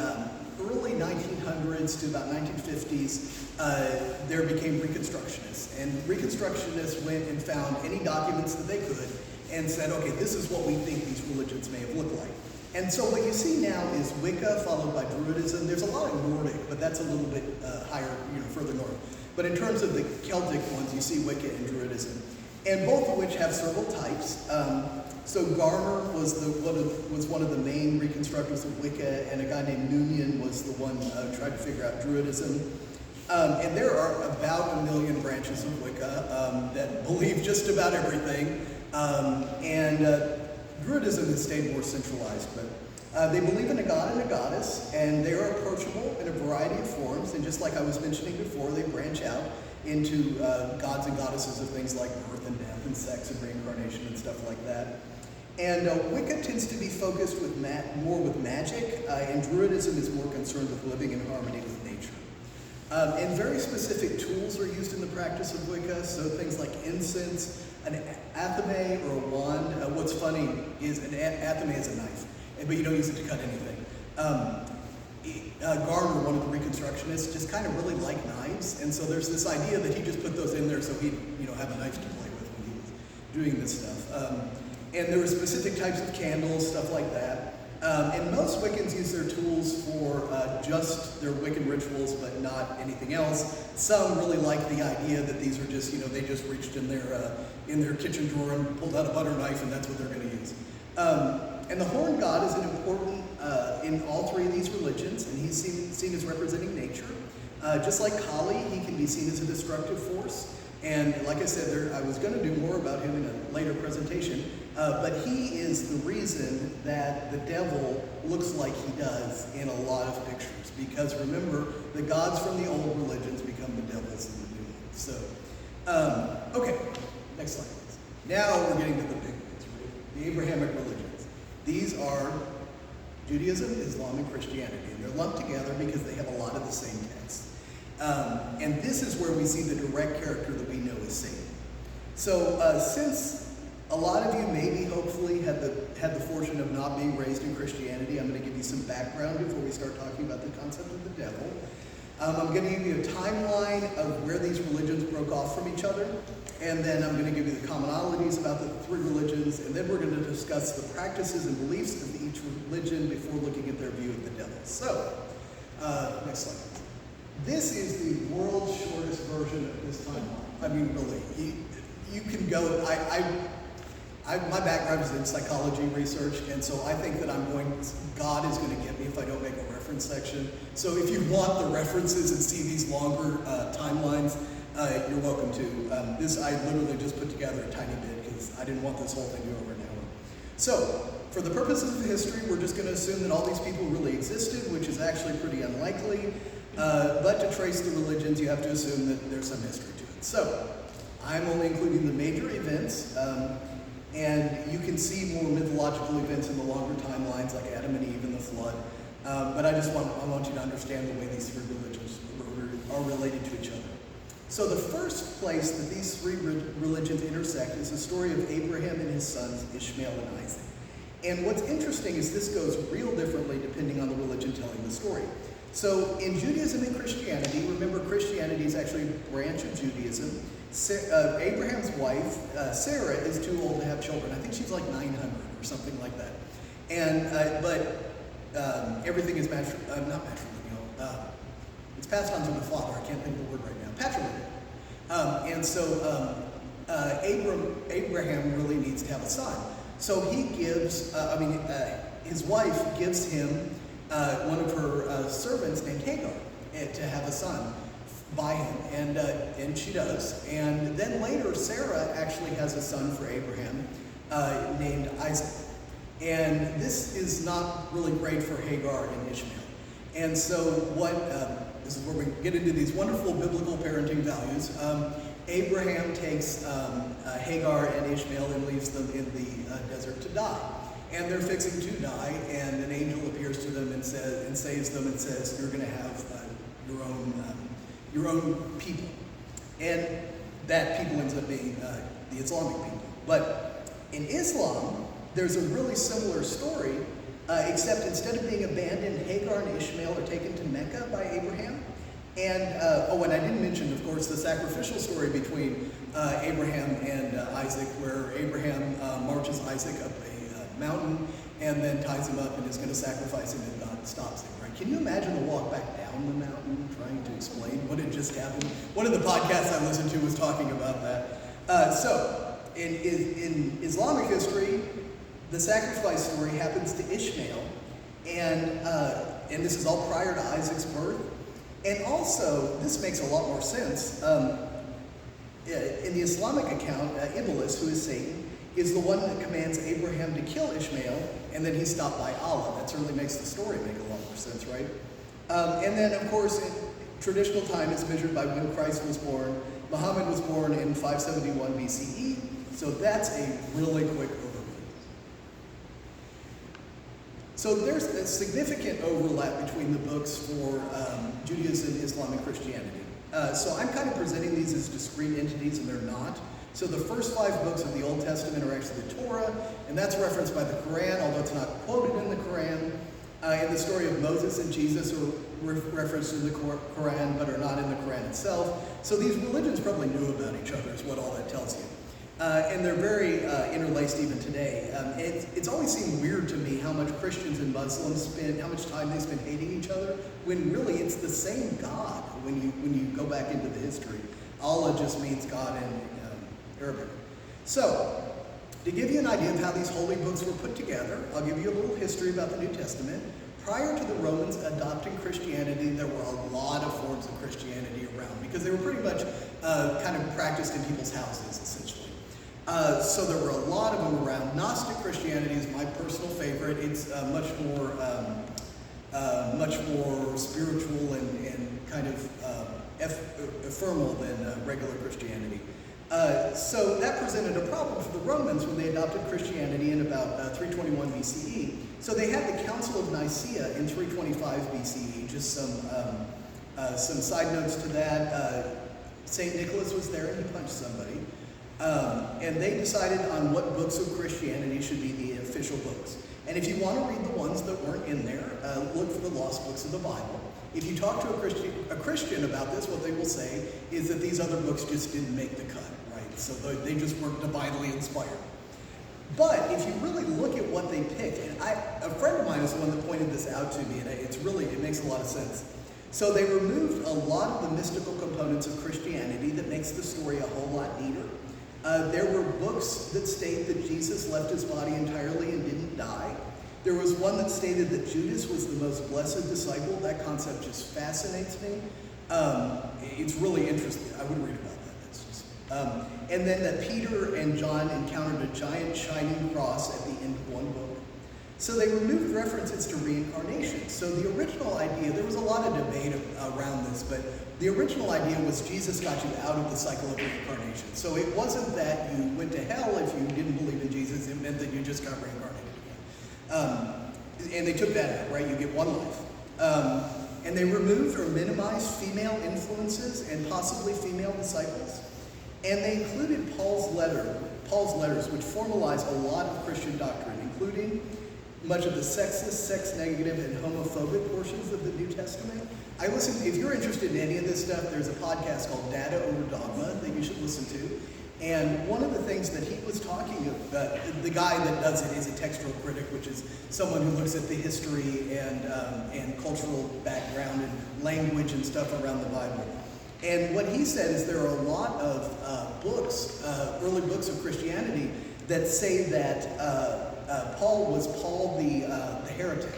early 1900s to about 1950s, there became Reconstructionists. And Reconstructionists went and found any documents that they could and said, okay, this is what we think these religions may have looked like. And so what you see now is Wicca followed by Druidism. There's a lot of Nordic, but that's a little bit higher, further north. But in terms of the Celtic ones, you see Wicca and Druidism, and both of which have several types. So Garner was one of the main reconstructors of Wicca, and a guy named Noonian was the one who tried to figure out Druidism. And there are about 1 million branches of Wicca that believe just about everything. Druidism has stayed more centralized, but they believe in a god and a goddess, and they are approachable in a variety of forms. And just like I was mentioning before, they branch out into gods and goddesses of things like birth and death and sex and reincarnation and stuff like that. And Wicca tends to be focused with more with magic, and Druidism is more concerned with living in harmony with nature. And very specific tools are used in the practice of Wicca, so things like incense, an athame or a wand. What's funny is an athame is a knife, but you don't use it to cut anything. Garner, one of the Reconstructionists, just kind of really liked knives, and so there's this idea that he just put those in there so he'd have a knife to play with when he was doing this stuff. And there were specific types of candles, stuff like that. And most Wiccans use their tools for just their Wiccan rituals, but not anything else. Some really like the idea that these are just, they just reached in their kitchen drawer and pulled out a butter knife, and that's what they're going to use. And the horn god is an important in all three of these religions, and he's seen as representing nature. Just like Kali, he can be seen as a destructive force. And like I said, I was going to do more about him in a later presentation, but he is the reason that the devil looks like he does in a lot of pictures. Because remember, the gods from the old religions become the devils in the new ones. So, okay, next slide, please. Now we're getting to the big ones, right? The Abrahamic religions. These are Judaism, Islam, and Christianity, and they're lumped together because they have a lot of the same texts. And this is where we see the direct character that we know as Satan. So since a lot of you maybe, hopefully, had the fortune of not being raised in Christianity, I'm going to give you some background before we start talking about the concept of the devil. I'm going to give you a timeline of where these religions broke off from each other, and then I'm going to give you the commonalities about the three religions, and then we're going to discuss the practices and beliefs of each religion before looking at their view of the devil. So, next slide. This is the world's shortest version of this timeline. I mean, really, you can go. My background is in psychology research, and so I think that God is going to get me if I don't make a reference section. So if you want the references and see these longer timelines, you're welcome to. This I literally just put together a tiny bit because I didn't want this whole thing to go over an hour. So, for the purposes of history, we're just going to assume that all these people really existed, which is actually pretty unlikely. But to trace the religions, you have to assume that there's some history to it. So, I'm only including the major events. And you can see more mythological events in the longer timelines, like Adam and Eve and the flood. But I want you to understand the way these three religions are related to each other. So the first place that these three religions intersect is the story of Abraham and his sons, Ishmael and Isaac. And what's interesting is this goes real differently depending on the religion telling the story. So in Judaism and Christianity, remember Christianity is actually a branch of Judaism. Abraham's wife, Sarah, is too old to have children. I think she's like 900 or something like that. And everything is not matrilineal. It's passed on to the father. I can't think of the word right now. Patrilineal. And so Abraham really needs to have a son. So he gives, his wife gives him one of her servants named Hagar to have a son by him, and she does. And then later, Sarah actually has a son for Abraham named Isaac. And this is not really great for Hagar and Ishmael. And so this is where we get into these wonderful biblical parenting values. Abraham takes Hagar and Ishmael and leaves them in the desert to die. And they're fixing to die, and an angel appears to them and saves them and says, "You're going to have your own people." And that people ends up being the Islamic people. But in Islam, there's a really similar story, except instead of being abandoned, Hagar and Ishmael are taken to Mecca by Abraham. And and I didn't mention, of course, the sacrificial story between Abraham and Isaac, where Abraham marches Isaac up a mountain and then ties him up and is going to sacrifice him, and God stops him. Right? Can you imagine the walk back down the mountain trying to explain what had just happened? One of the podcasts I listened to was talking about that. So in Islamic history, the sacrifice story happens to Ishmael, and this is all prior to Isaac's birth. And also, this makes a lot more sense. In the Islamic account, Iblis, who is Satan, is the one that commands Abraham to kill Ishmael, and then he's stopped by Allah. That certainly makes the story make a lot more sense, right? And then, of course, traditional time is measured by when Christ was born. Muhammad was born in 571 BCE, so that's a really quick overview. So there's a significant overlap between the books for Judaism, Islam, and Christianity. So I'm kind of presenting these as discrete entities, and they're not. So the first 5 books of the Old Testament are actually the Torah, and that's referenced by the Quran, although it's not quoted in the Quran. And the story of Moses and Jesus are referenced in the Quran, but are not in the Quran itself. So these religions probably knew about each other, is what all that tells you. And they're very interlaced even today. It's always seemed weird to me how much Christians and Muslims how much time they spend hating each other, when really it's the same God when you go back into the history. Allah just means God in Arabic. So, to give you an idea of how these holy books were put together, I'll give you a little history about the New Testament. Prior to the Romans adopting Christianity, there were a lot of forms of Christianity around, because they were pretty much kind of practiced in people's houses, essentially. So there were a lot of them around. Gnostic Christianity is my personal favorite. It's much more spiritual and kind of ephemeral than regular Christianity. So that presented a problem for the Romans when they adopted Christianity in about 321 BCE. So they had the Council of Nicaea in 325 BCE. Just some side notes to that. St. Nicholas was there and he punched somebody. And they decided on what books of Christianity should be the official books. And if you want to read the ones that weren't in there, look for the lost books of the Bible. If you talk to a Christian about this, what they will say is that these other books just didn't make the cut, right? So they just weren't divinely inspired. But if you really look at what they picked, and a friend of mine is the one that pointed this out to me, and it makes a lot of sense. So they removed a lot of the mystical components of Christianity that makes the story a whole lot neater. There were books that state that Jesus left his body entirely and didn't die. There was one that stated that Judas was the most blessed disciple. That concept just fascinates me. It's really interesting. I would read about that. That's just, and then that Peter and John encountered a giant shining cross at the end of one book. So they removed references to reincarnation. So the original idea, there was a lot of debate around this, but the original idea was Jesus got you out of the cycle of reincarnation. So it wasn't that you went to hell if you didn't believe in Jesus And they took that out, right? You get one life. And they removed or minimized female influences and possibly female disciples. And they included Paul's letters, which formalize a lot of Christian doctrine, including much of the sexist, sex-negative, and homophobic portions of the New Testament. If you're interested in any of this stuff, there's a podcast called Data Over Dogma that you should listen to. And one of the things that he was talking about, the guy that does it is a textual critic, which is someone who looks at the history and cultural background and language and stuff around the Bible. And what he said is there are a lot of books, early books of Christianity, that say that Paul was Paul the heretic.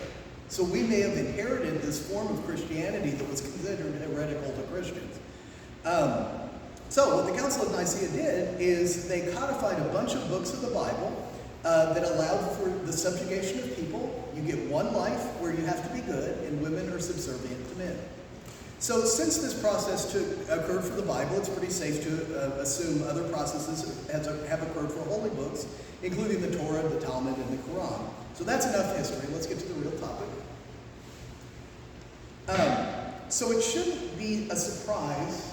So we may have inherited this form of Christianity that was considered heretical to Christians. So what the Council of Nicaea did is they codified a bunch of books of the Bible that allowed for the subjugation of people. You get one life where you have to be good, and women are subservient to men. So since this process occurred for the Bible, it's pretty safe to assume other processes have occurred for holy books, including the Torah, the Talmud, and the Quran. So that's enough history. Let's get to the real topic. So it shouldn't be a surprise.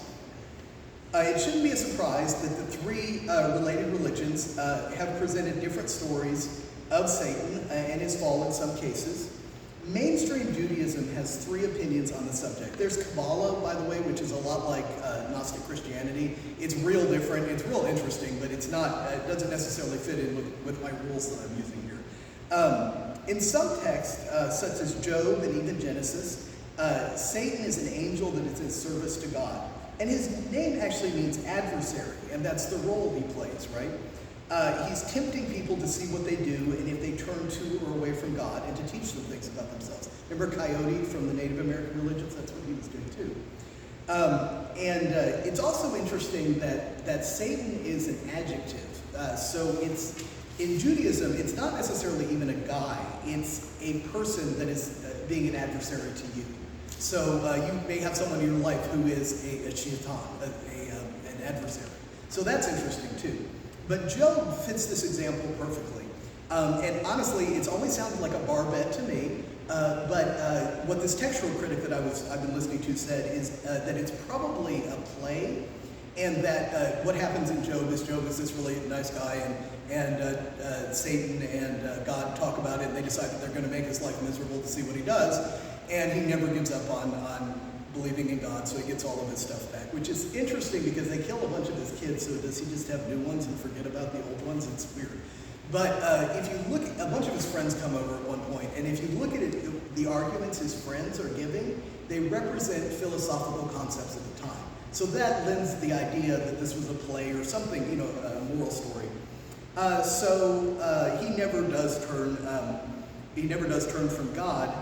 It shouldn't be a surprise that the three related religions have presented different stories of Satan and his fall in some cases. Mainstream Judaism has three opinions on the subject. There's Kabbalah, by the way, which is a lot like Gnostic Christianity. It's real different, it's real interesting, but it's not. It doesn't necessarily fit in with my rules that I'm using here. In some texts, such as Job and even Genesis, Satan is an angel that is in service to God. And his name actually means adversary, and that's the role he plays, right? He's tempting people to see what they do, and if they turn to or away from God, and to teach them things about themselves. Remember Coyote from the Native American religions? That's what he was doing too. It's also interesting that Satan is an adjective. So it's in Judaism, it's not necessarily even a guy. It's a person that is being an adversary to you. So you may have someone in your life who is a shaitan, an adversary. So that's interesting too. But Job fits this example perfectly. And honestly, it's only sounded like a bar bet to me. But what this textual critic that I've been listening to said is that it's probably a play, and that what happens in Job is this really nice guy, and Satan and God talk about it, and they decide that they're going to make his life miserable to see what he does. And he never gives up on believing in God, so he gets all of his stuff back, which is interesting because they kill a bunch of his kids, so does he just have new ones and forget about the old ones? It's weird. But if you look, a bunch of his friends come over at one point, and if you look at it, the arguments his friends are giving, they represent philosophical concepts at the time. So that lends the idea that this was a play or something, a moral story. So he never does turn from God.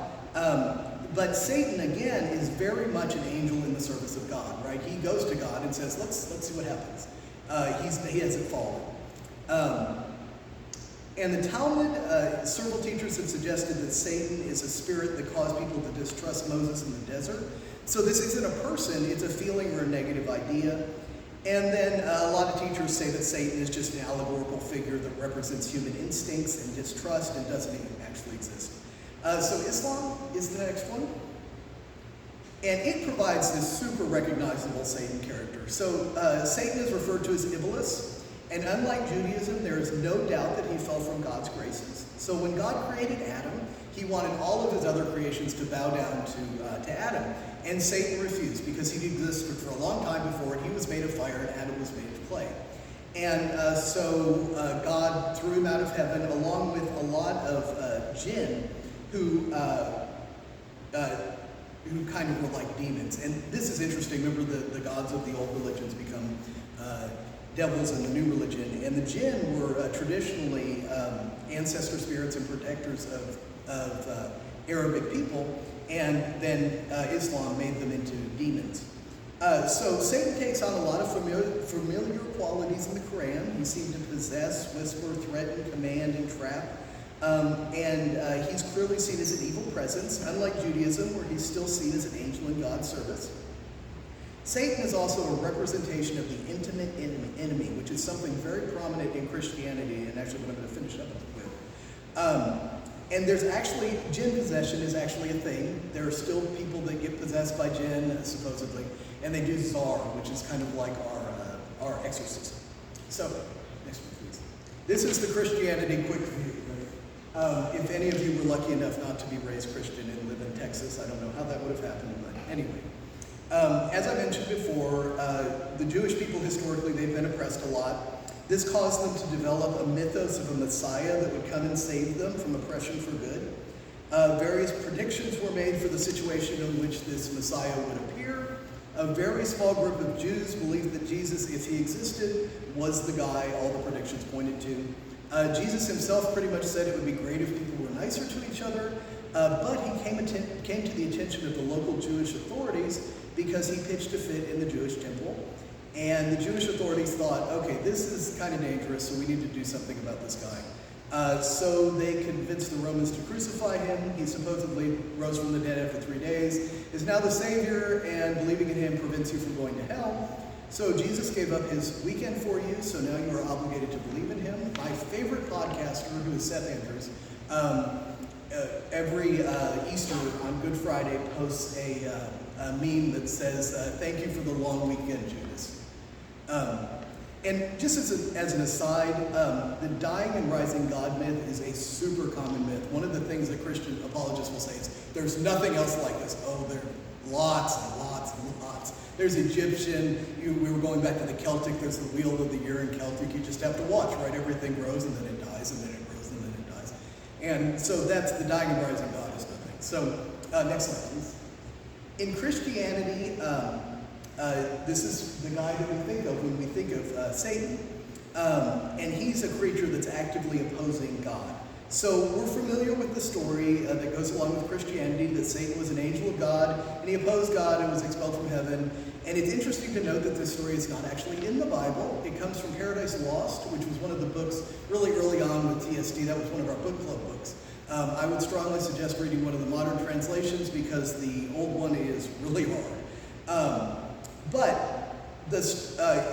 But Satan, again, is very much an angel in the service of God, right? He goes to God and says, let's see what happens. He hasn't fallen. And the Talmud, several teachers have suggested that Satan is a spirit that caused people to distrust Moses in the desert. So this isn't a person, it's a feeling or a negative idea. And then a lot of teachers say that Satan is just an allegorical figure that represents human instincts and distrust and doesn't even actually exist. So Islam is the next one. And it provides this super recognizable Satan character. So Satan is referred to as Iblis. And unlike Judaism, there is no doubt that he fell from God's graces. So when God created Adam, he wanted all of his other creations to bow down to Adam. And Satan refused because he existed for a long time before it. He was made of fire and Adam was made of clay. And so God threw him out of heaven along with a lot of jinn who kind of were like demons. And this is interesting. Remember, the gods of the old religions become devils in the new religion. And the jinn were traditionally ancestor spirits and protectors of Arabic people. And then Islam made them into demons. So Satan takes on a lot of familiar qualities in the Quran. He seemed to possess, whisper, threaten, command, and trap. And he's clearly seen as an evil presence, unlike Judaism, where he's still seen as an angel in God's service. Satan is also a representation of the intimate enemy, which is something very prominent in Christianity, and actually what I'm going to finish up with. And there's actually, jinn possession is actually a thing. There are still people that get possessed by jinn, supposedly, and they do zar, which is kind of like our exorcism. So, next one, please. This is the Christianity quick view. If any of you were lucky enough not to be raised Christian and live in Texas, I don't know how that would have happened, but anyway. As I mentioned before, the Jewish people historically, they've been oppressed a lot. This caused them to develop a mythos of a Messiah that would come and save them from oppression for good. Various predictions were made for the situation in which this Messiah would appear. A very small group of Jews believed that Jesus, if he existed, was the guy all the predictions pointed to. Jesus himself pretty much said it would be great if people were nicer to each other, but he came to the attention of the local Jewish authorities because he pitched a fit in the Jewish temple. And the Jewish authorities thought, okay, this is kind of dangerous, so we need to do something about this guy. So they convinced the Romans to crucify him. He supposedly rose from the dead after 3 days, is now the Savior, and believing in him prevents you from going to hell. So Jesus gave up his weekend for you, so now you are obligated to believe in him. My favorite podcaster, who is Seth Andrews, every Easter on Good Friday posts a meme that says, thank you for the long weekend, Judas. And just as an aside, the dying and rising God myth is a super common myth. One of the things that Christian apologists will say is, there's nothing else like this. Oh, there are lots and lots and lots. There's Egyptian, we were going back to the Celtic, there's the wheel of the year in Celtic. You just have to watch, right? Everything grows and then it dies, and then it grows and then it dies. And so that's the dying and rising God is nothing. So, next slide, please. In Christianity, this is the guy that we think of when we think of Satan. And he's a creature that's actively opposing God. So we're familiar with the story that goes along with Christianity, that Satan was an angel of God, and he opposed God and was expelled from heaven. And it's interesting to note that this story is not actually in the Bible. It comes from Paradise Lost, which was one of the books really early on with TSD. That was one of our book club books. I would strongly suggest reading one of the modern translations because the old one is really hard.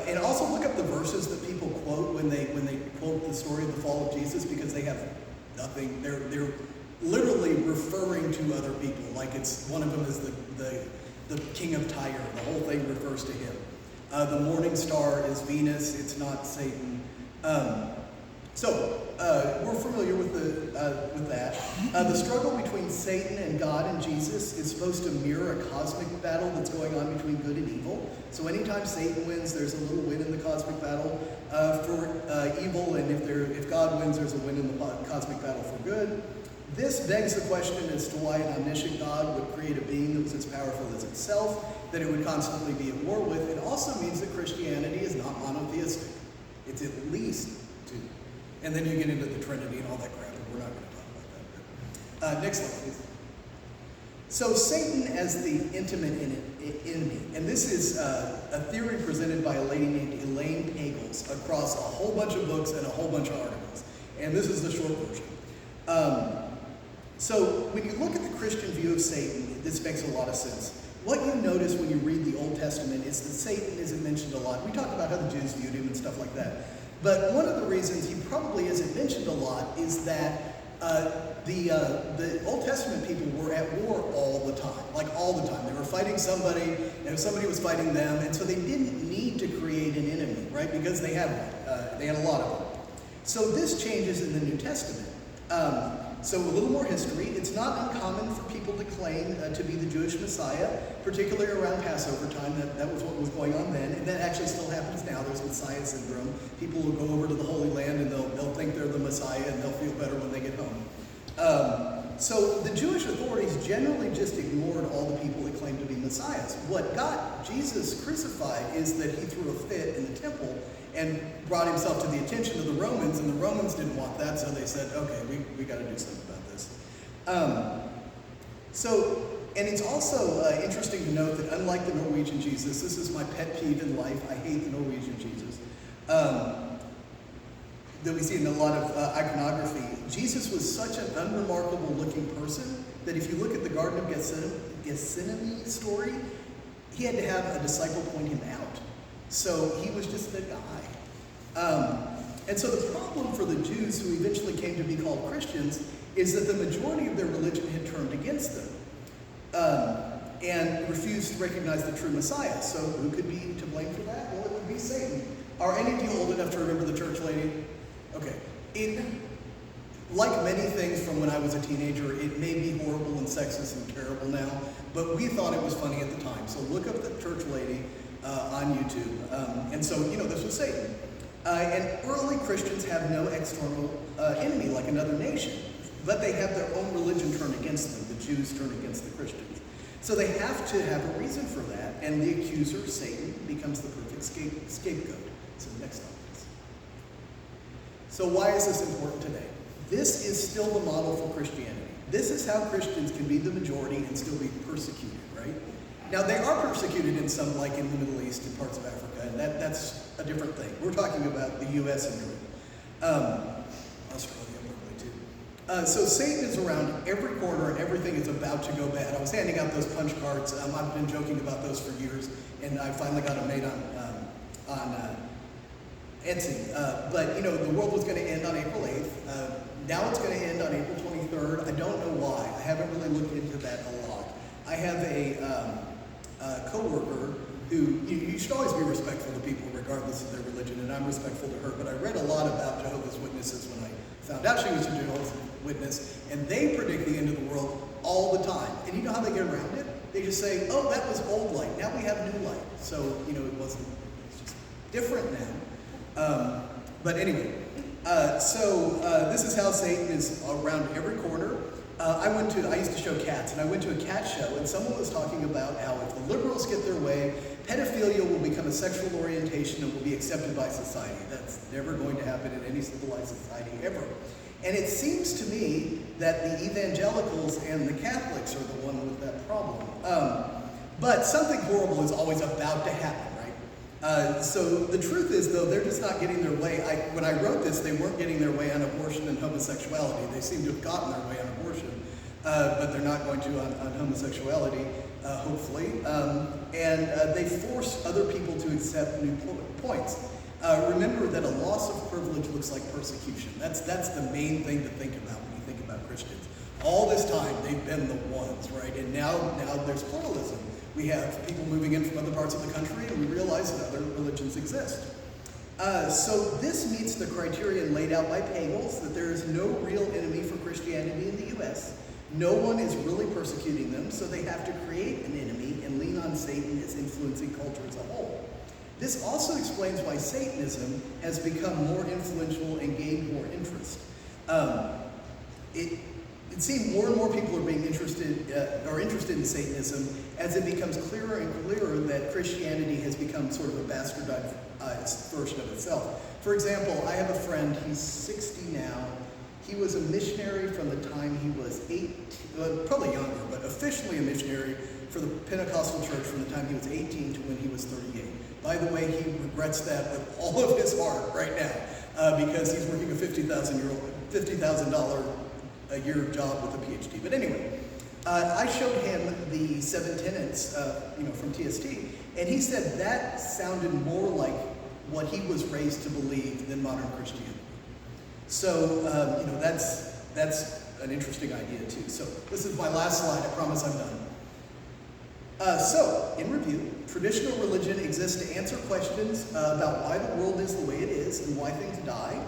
And also look up the verses that people quote when they quote the story of the fall of Jesus, because they have nothing. They're literally referring to other people. Like it's one of them is the king of Tyre. The whole thing refers to him. The morning star is Venus. It's not Satan. So we're familiar with that. The struggle between Satan and God and Jesus is supposed to mirror a cosmic battle that's going on between good and evil. So anytime Satan wins, there's a little win in the cosmic battle for evil, and if God wins, there's a win in the cosmic battle for good. This begs the question as to why an omniscient God would create a being that was as powerful as itself, that it would constantly be at war with. It also means that Christianity is not monotheistic. It's at least two. And then you get into the Trinity and all that crap, and we're not going to talk about that. Next slide, please. So Satan as the intimate enemy, and this is a theory presented by a lady named Elaine Pagels across a whole bunch of books and a whole bunch of articles. And this is the short version. So when you look at the Christian view of Satan, this makes a lot of sense. What you notice when you read the Old Testament is that Satan isn't mentioned a lot. We talked about how the Jews viewed him and stuff like that. But one of the reasons he probably isn't mentioned a lot is that the Old Testament people were at war all the time, like all the time. They were fighting somebody, and somebody was fighting them, and so they didn't need to create an enemy, right? Because they had one. They had a lot of them. So this changes in the New Testament. So a little more history. It's not uncommon for people to claim to be the Jewish Messiah, particularly around Passover time. That was what was going on then, and that actually still happens now. There's Messiah syndrome. People will go over to the Holy Land and they'll think they're the Messiah, and they'll feel better when they get home. So the Jewish authorities generally just ignored all the people that claimed to be messiahs. What got Jesus crucified is that he threw a fit in the temple and brought himself to the attention of the Romans, and the Romans didn't want that, so they said, okay, we got to do something about this. And it's also interesting to note that unlike the Norwegian Jesus, this is my pet peeve in life, I hate the Norwegian Jesus, that we see in a lot of iconography. Jesus was such an unremarkable looking person that if you look at the Garden of Gethsemane story, he had to have a disciple point him out. So he was just the guy. And so the problem for the Jews who eventually came to be called Christians is that the majority of their religion had turned against them and refused to recognize the true Messiah. So who could be to blame for that? Well, it would be Satan. Are any of you old enough to remember the church lady? Okay. Like many things from when I was a teenager, it may be horrible and sexist and terrible now, but we thought it was funny at the time. So look up the church lady on YouTube. And so, this was Satan. And early Christians have no external enemy like another nation, but they have their own religion turned against them. The Jews turn against the Christians. So they have to have a reason for that, and the accuser, Satan, becomes the perfect scapegoat. So next slide, please. So why is this important today? This is still the model for Christianity. This is how Christians can be the majority and still be persecuted, right? Now, they are persecuted in some, like in the Middle East and parts of Africa, and that's a different thing. We're talking about the U.S. and Europe. Australia, probably too. So Satan is around every corner, and everything is about to go bad. I was handing out those punch cards. I've been joking about those for years, and I finally got them made on Etsy. But, the world was going to end on April 8th. Now it's going to end on April 23rd. I don't know why. I haven't really looked into that a lot. I have a coworker who, you should always be respectful to people regardless of their religion, and I'm respectful to her, but I read a lot about Jehovah's Witnesses when I found out she was a Jehovah's Witness, and they predict the end of the world all the time. And you know how they get around it? They just say, oh, that was old light, now we have new light. So, it's just different now. But anyway, this is how Satan is around every corner. I used to show cats, and I went to a cat show, and someone was talking about how if the liberals get their way, pedophilia will become a sexual orientation and will be accepted by society. That's never going to happen in any civilized society ever. And it seems to me that the evangelicals and the Catholics are the one with that problem. But something horrible is always about to happen, right? So the truth is, though, they're just not getting their way. When I wrote this, they weren't getting their way on abortion and homosexuality. They seem to have gotten their way on abortion, but they're not going to on homosexuality, hopefully. And they force other people to accept new points. Remember that a loss of privilege looks like persecution. That's the main thing to think about when you think about Christians. All this time, they've been the ones, right? And now there's pluralism. We have people moving in from other parts of the country, and we realize that other religions exist. So this meets the criterion laid out by Pagels, that there is no real enemy for Christianity in the U.S. No one is really persecuting them, so they have to create an enemy and lean on Satan as influencing culture as a whole. This also explains why Satanism has become more influential and gained more interest. It seems more and more people are being interested in Satanism as it becomes clearer and clearer that Christianity has become sort of a bastardized version of itself. For example, I have a friend, he's 60 now. He was a missionary from the time he was 18, probably younger, but officially a missionary for the Pentecostal church from the time he was 18 to when he was 38. By the way, he regrets that with all of his heart right now because he's working a $50,000 a year job with a PhD. But anyway, I showed him the 7 tenets, from TST, and he said that sounded more like what he was raised to believe than modern Christianity. So, that's an interesting idea too. So this is my last slide. I promise I'm done. So, in review, traditional religion exists to answer questions about why the world is the way it is and why things die.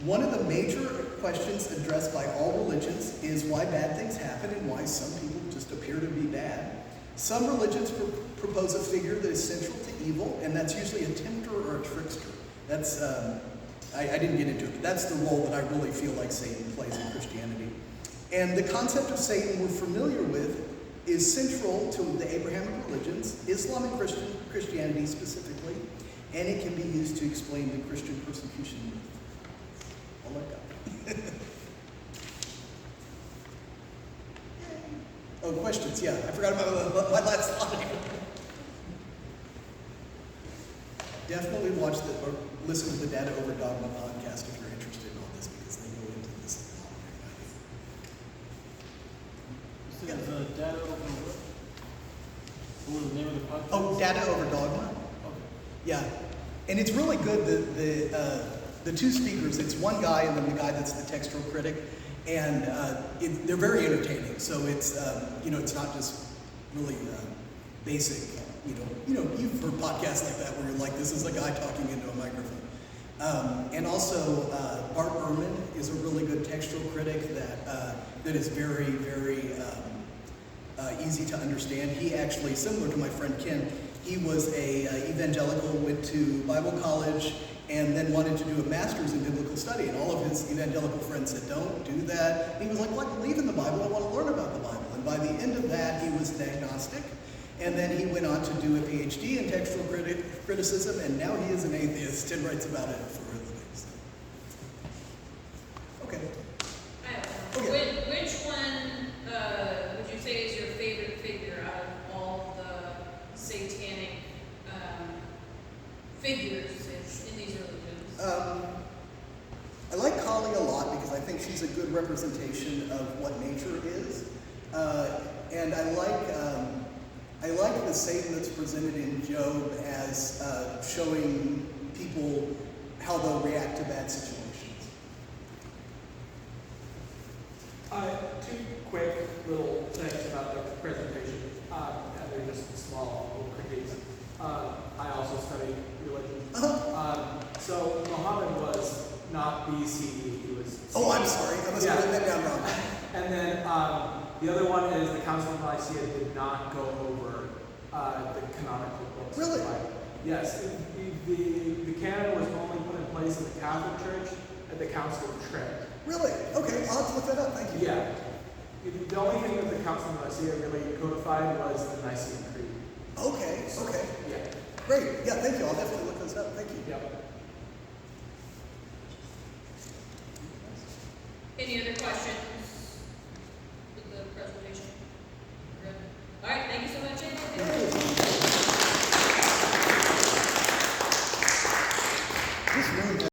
One of the major questions addressed by all religions is why bad things happen and why some people just appear to be bad. Some religions propose a figure that is central to evil, and that's usually a tempter or a trickster. That's, I didn't get into it, but that's the role that I really feel like Satan plays in Christianity. And the concept of Satan we're familiar with is central to the Abrahamic religions, Islam and Christianity specifically, and it can be used to explain the Christian persecution myth. I'll let go. Oh, questions? Yeah, I forgot about my last slide. Definitely watch or listen to the Data Over Dogma podcast if you're interested in all this, because they go into this a lot. This is Data Over what? What was the name of the podcast? Oh, Data Over Dogma. Okay. Yeah, and it's really good. the two speakers, it's one guy and then the guy that's the textual critic, and they're very entertaining. So it's it's not just really basic. You've heard podcasts like that where you're like, this is a guy talking into a microphone. And also, Bart Ehrman is a really good textual critic that is very, very easy to understand. He actually, similar to my friend Ken, he was a evangelical, went to Bible college, and then wanted to do a master's in biblical study. And all of his evangelical friends said, don't do that. And he was like, well, I believe in the Bible, I want to learn about the Bible. And by the end of that, he was an agnostic. And then he went on to do a PhD in textual criticism, and now he is an atheist and writes about it for a living. So. Okay. I have one. Okay. Which one would you say is your favorite figure out of all the satanic figures in these religions? I like Kali a lot because I think she's a good representation of what nature is. And I like the Satan that's presented in Job as showing people how they'll react to bad situations. Two quick little things about the presentation. They're just small little critiques. I also study religion. So Muhammad was not BCE, he was CE. Oh, I'm sorry. I must have written that down wrong. And then the other one is the Council of Nicaea did not go over the canonical books. Really? Yes. The canon was only put in place in the Catholic Church at the Council of Trent. Really? Okay, I'll have to look that up. Thank you. Yeah. The only thing that the Council of Nicaea really codified was the Nicene Creed. Okay. Yeah. Great. Yeah, thank you. I'll definitely look those up. Thank you. Yep. Any other questions